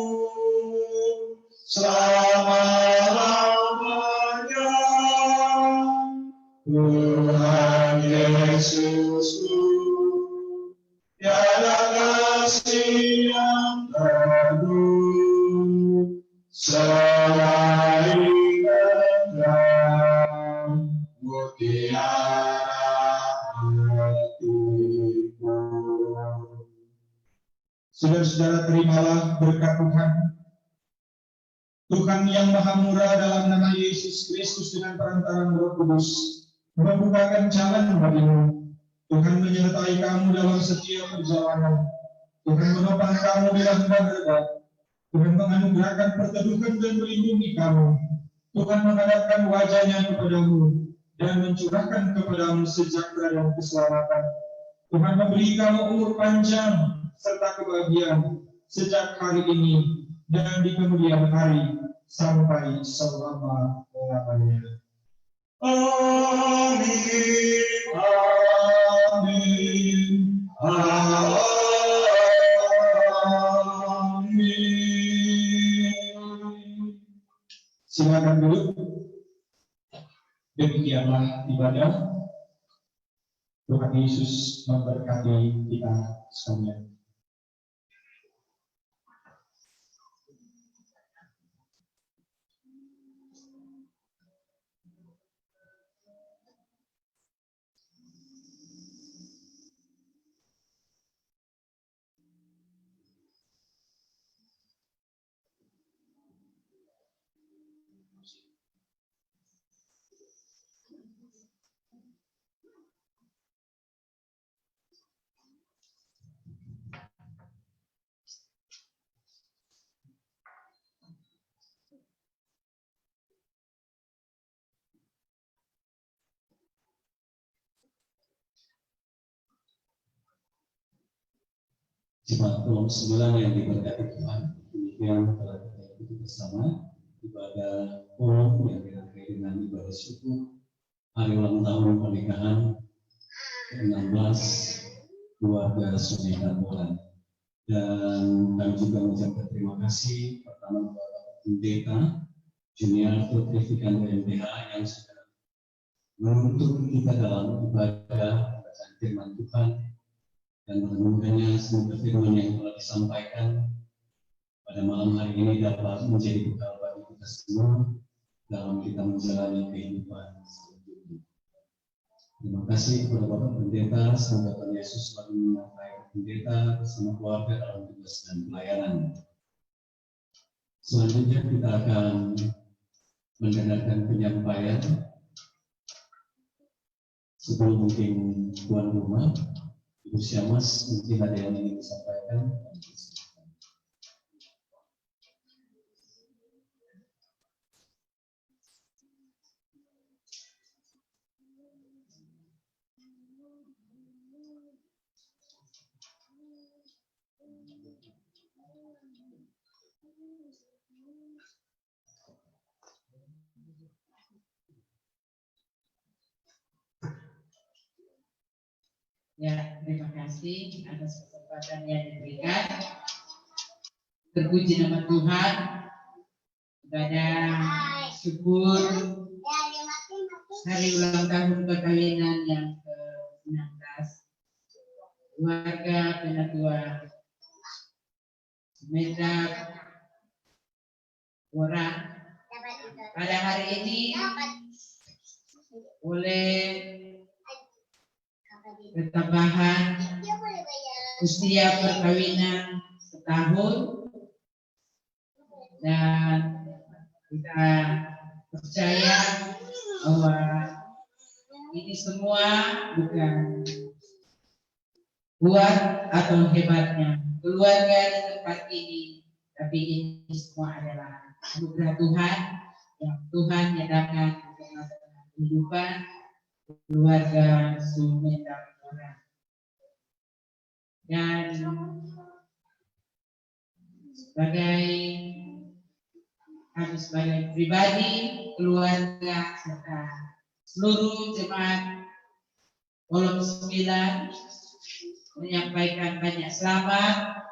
selama-lamanya. Tuhan Yesusku, tiada kasih yang teguh selain Engkau, mutiara hatiku. Saudara-saudara, terimalah berkat Tuhan. Tuhan yang Maha Murah dalam nama Yesus Kristus dengan perantaraan Roh Kudus membukakan jalan bagimu. Tuhan menyertai kamu dalam setiap perjalanan. Tuhan menopang kamu bila hendak berat. Tuhan menganugerahkan perteduhan dan melindungi kamu. Tuhan menghadapkan wajahnya kepadamu dan mencurahkan kepadamu sejahtera dan keselamatan. Tuhan memberi kamu umur panjang serta kebahagiaan sejak hari ini dan di kemudian hari sampai selama-lamanya. Amin, amin, amin. Silakan duduk. Demikianlah ibadah. Tuhan Yesus memberkati kita sekalian. Jemaat Tolong 9 yang diberkati Tuhan, demikian telah kita ikuti bersama ibadah Tolong yang diakhiri dengan ibadah syukur hari ulang tahun pernikahan ke-16 keluarga Sungai Tambolan. Dan kami juga mengucapkan terima kasih pertama kepada Pendeta Juniarto Trivikan WMPH yang sudah menuntut kita dalam ibadah bacaan firman Tuhan dan mudah-mudahan semoga firman yang telah disampaikan pada malam hari ini dapat menjadi bekal bagi kita semua dalam kita menjalani kehidupan selanjutnya. Terima kasih kepada Bapak Pendeta, semoga Tuhan Yesus selalu menyertai Pendeta bersama keluarga dalam tugas dan pelayanan. Selanjutnya kita akan mendengarkan penyampaian sebelum mungkin tuan rumah Ibu Syamas mungkin ada yang ingin disampaikan. Ya, terima kasih atas kesempatan yang diberikan. Terpuji nama Tuhan. Pada syukur hari ulang tahun perkawinan yang ke-19 keluarga Penatua Semendak Orang pada hari ini oleh ketambahan usia perkawinan setahun, dan kita percaya bahwa ini semua bukan kuat atau hebatnya keluarga di tempat ini, tapi ini semua adalah anugerah Tuhan yang Tuhan nyatakan untuk kehidupan keluarga Semendak Orang. Dan sebagai pribadi, keluarga, serta seluruh jemaat Kolom 9 menyampaikan banyak selamat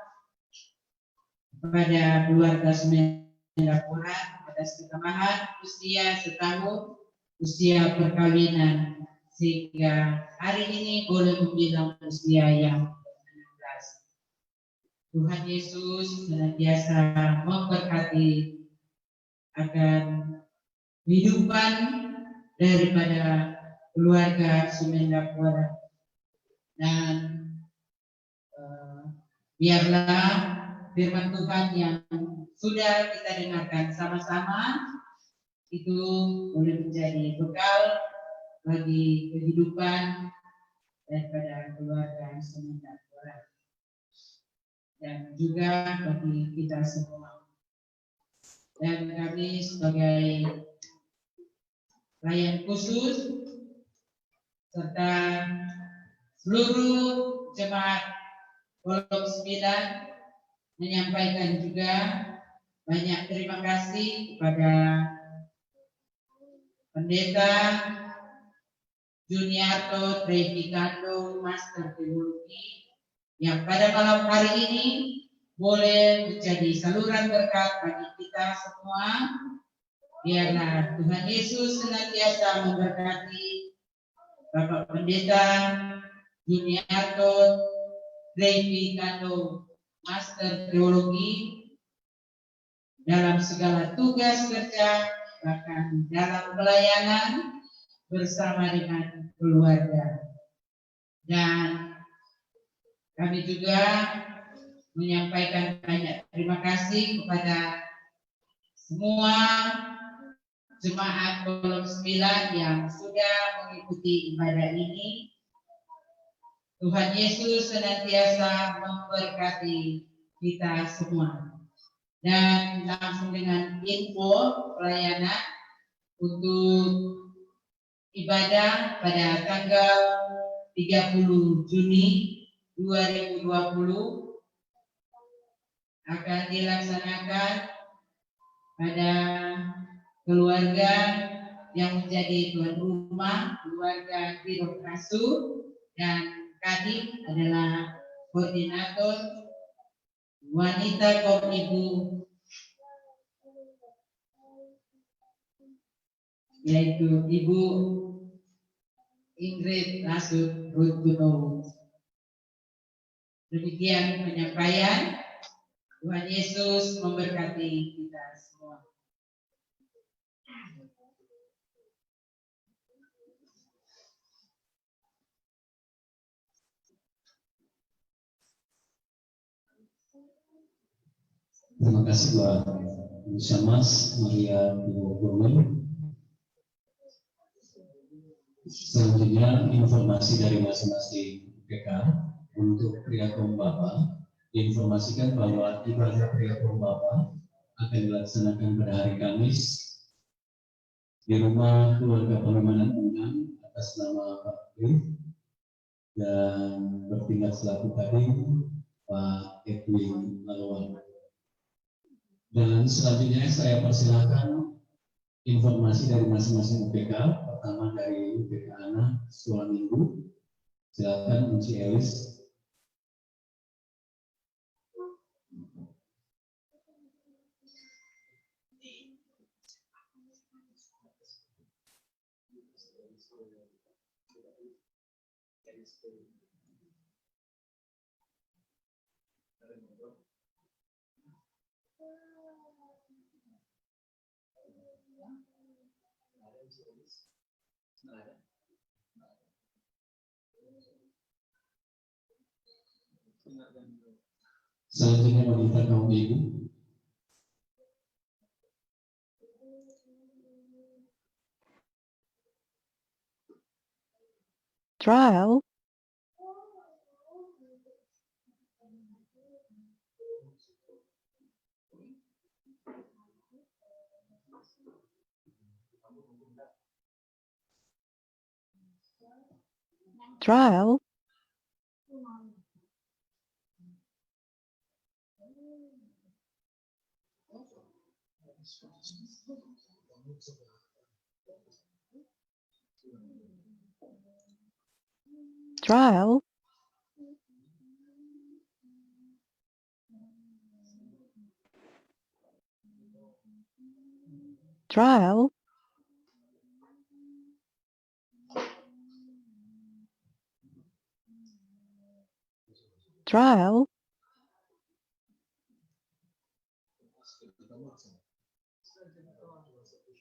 kepada keluarga Semendak Orang atas ketambahan usia setahun usia perkawinan, sehingga hari ini boleh membilang usia yang 16. Tuhan Yesus senantiasa memberkati akan kehidupan daripada keluarga Semendak Orang. Dan biarlah firman Tuhan yang sudah kita dengarkan sama-sama itu boleh menjadi bekal bagi kehidupan daripada keluarga Semendak Orang dan juga bagi kita semua. Dan kami sebagai pelayan khusus serta seluruh jemaat Kolom 9 menyampaikan juga banyak terima kasih kepada Pendeta Juniarto Trevikando, Master Teologi, yang pada malam hari ini boleh menjadi saluran berkat bagi kita semua. Biarlah Tuhan Yesus senantiasa memberkati Bapak Pendeta Juniarto Trevikando, Master Teologi, dalam segala tugas kerja, bahkan dalam pelayanan bersama dengan keluarga. Dan kami juga menyampaikan banyak terima kasih kepada semua jemaat Kolom 9 yang sudah mengikuti ibadah ini. Tuhan Yesus senantiasa memberkati kita semua. Dan langsung dengan info pelayanan untuk ibadah pada tanggal 30 Juni 2020 akan dilaksanakan pada keluarga yang menjadi tuan rumah, keluarga Birokrasu, dan Kadin adalah koordinator wanita kaum ibu, yaitu Ibu Ingrid Lasut Rutuno. Demikian penyampaian. Tuhan Yesus memberkati kita semua. Terima kasih buat Bu Syamas Maria Gurmen. Selanjutnya informasi dari masing-masing PK untuk pria kaum bapa. Diinformasikan bahwa ibadah pria kaum bapa akan dilaksanakan pada hari Kamis di rumah keluarga Pengamanan Undang atas nama Pak Rif dan bertindak selaku kadin Pak Edwin Malawan. Dan selanjutnya saya persilakan informasi dari masing-masing UPK. Pertama dari UPK Anak Sekolah Minggu, Silakan Unci Elis. Selanjutnya wanita kaum ibu. Trial. Trial. Trial. Trial.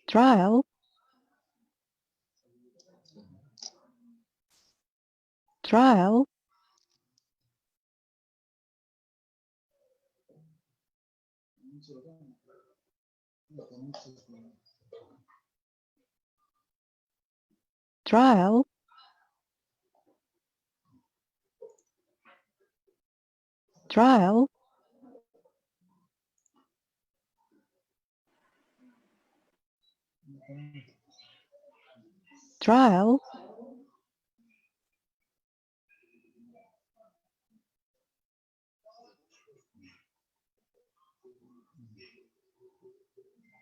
Trial. Trial. Trial. Trial. Trial. Trial.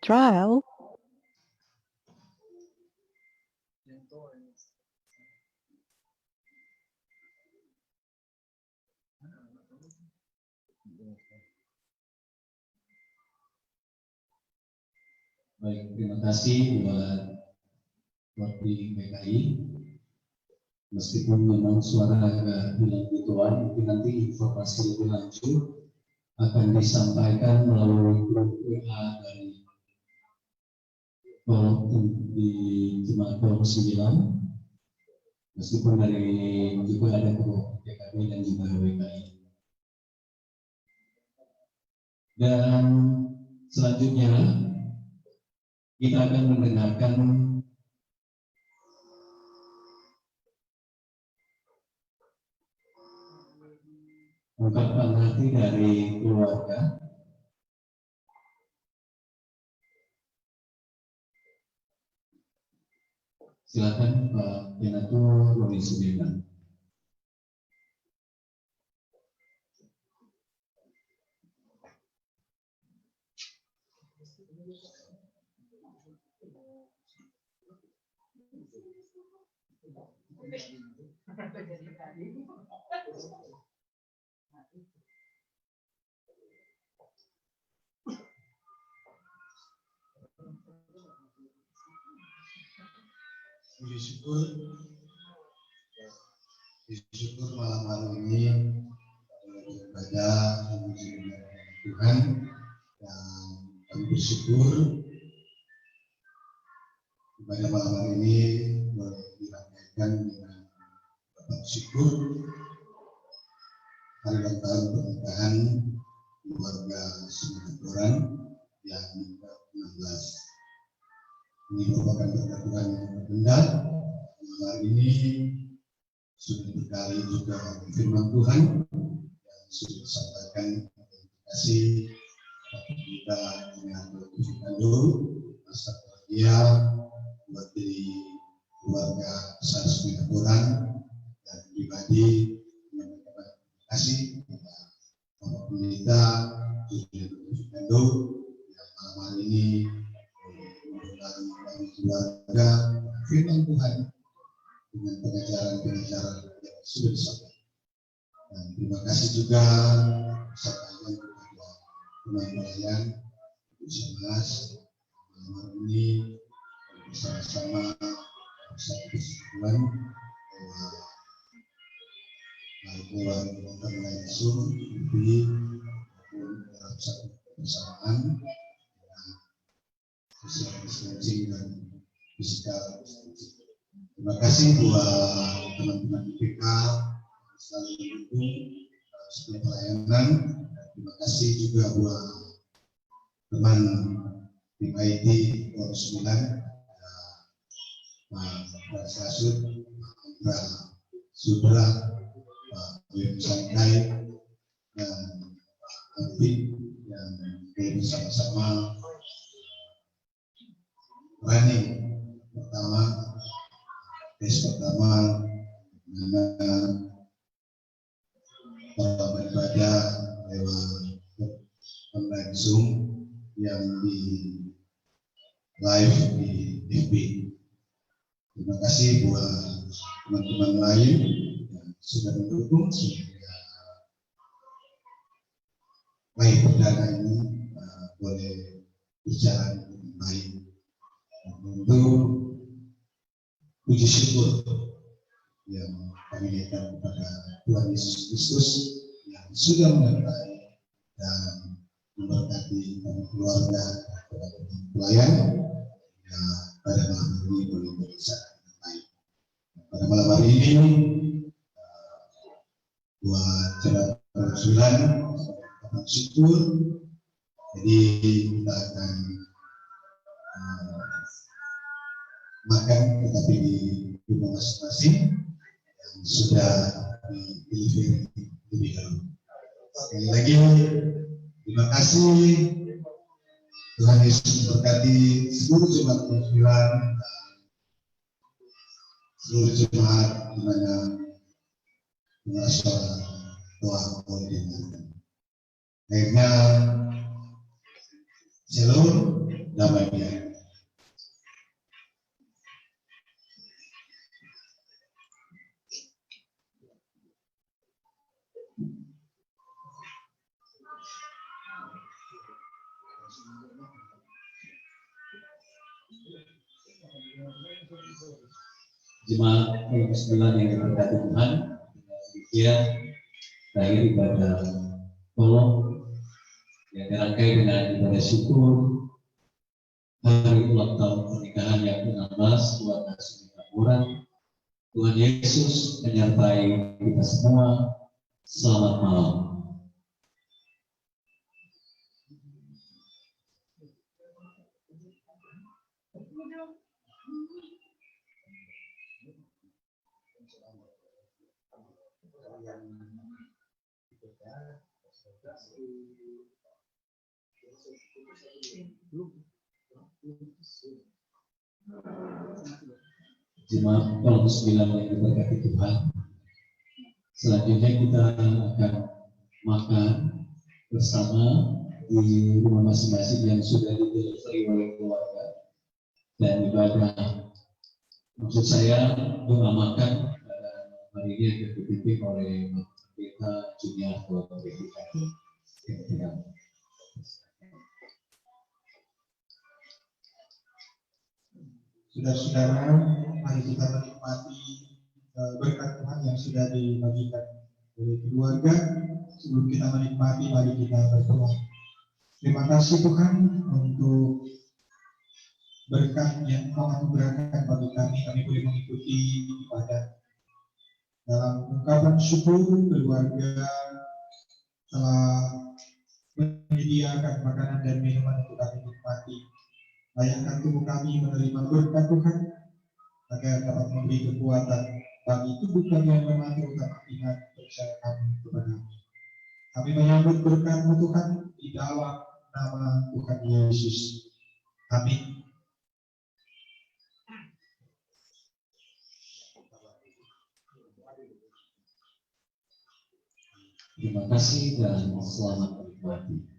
Trial. Baik, terima kasih buat Wakil PKI. Meskipun memang suara agak hilang gituan, mungkin nanti informasi lebih lanjut akan disampaikan melalui grup WA dari di Jemaat Kolom 9. Meskipun dari juga ada kelompok PKB dan juga WKI. Dan selanjutnya kita akan mendengarkan ungkapan hati dari keluarga. Silakan Pak Senator Roni Sudirman. Puji syukur malam hari ini kepada Tuhan, dan kami bersyukur pada malam hari ini boleh diramaikan dengan bapak syukur hari ulang tahun pernikahan keluarga Sumedang yang ke-16. Ini merupakan berkat Tuhan yang terkenal. Hari ini sudah berkali juga firman Tuhan yang sudah disampaikan. Terima kasih kita dengan Kando, masa bahagia buat diri keluarga besar Sumedang dan pribadi. Terima kasih kepada Bapak Pendeta Kando yang malam hari ini keluarga firman Tuhan dengan pengajaran-pengajaran yang sudah Terima kasih juga sampaikan kepada teman pelayan Mas malam ini bersama-sama bersatu kesatuan baik lewat langsung di maupun dalam satu kebersamaan social distancing dan physical distancing. Terima kasih buat teman-teman IPK selalu mendukung setiap pelayanan. Terima kasih juga buat teman tim IT Polres 9, Pak Sasud, Pak Sudra, Pak Wim Sangkai, dan Pak Alvin yang bersama-sama running tes pertama mana beribadah lewat online Zoom yang di live di FB. Terima kasih buat teman-teman lain yang sudah mendukung sehingga live perdana ini boleh berjalan dengan baik. Untuk puji syukur yang kami naikkan kepada Tuhan Yesus Kristus yang sudah menyertai dan memberkati kami keluarga dan pelayan yang pada malam ini boleh berisa dengan baik. Pada malam hari ini buat jemaat Rasulullah akan syukur, jadi kita akan makan tetapi di rumah masing-masing yang sudah didelivery lebih dahulu. Sekali lagi terima kasih, Tuhan Yesus memberkati seluruh jemaat Rasulullah dan seluruh jemaat di mana merasa doa boleh didengarkan. Akhirnya shalom, damai biara. Jemaat Polres 9 yang diberkati Tuhan, demikian terakhir ibadah tolong yang dirangkai dengan ibadah syukur hari ulang tahun pernikahan yang ke-16 keluarga Sumikapuran. Tuhan Yesus menyertai kita semua. Selamat malam. Jemaat Polres 9 yang diberkati Tuhan, selanjutnya kita akan makan bersama di rumah masing-masing yang sudah didelivery oleh keluarga, dan ibadah, maksud saya doa makan pada hari ini akan dipimpin oleh Pendeta Juniarto Berdikati. Saudara-saudara, mari kita menikmati berkat Tuhan yang sudah dibagikan oleh keluarga. Sebelum kita menikmati, mari kita berdoa. Terima kasih Tuhan untuk berkat yang Kau anugerahkan bagi kami. Kami boleh mengikuti ibadah. Dalam ungkapan syukur, keluarga telah menyediakan makanan dan minuman untuk kami nikmati. Layakkan tubuh kami menerima berkat Tuhan, agar dapat memberi kekuatan bagi tubuh kami yang lemah, terutama ingat percaya kami kepada-Mu. Kami menyambut berkat-Mu Tuhan di dalam nama Tuhan Yesus. Amin. Terima kasih dan selamat menikmati.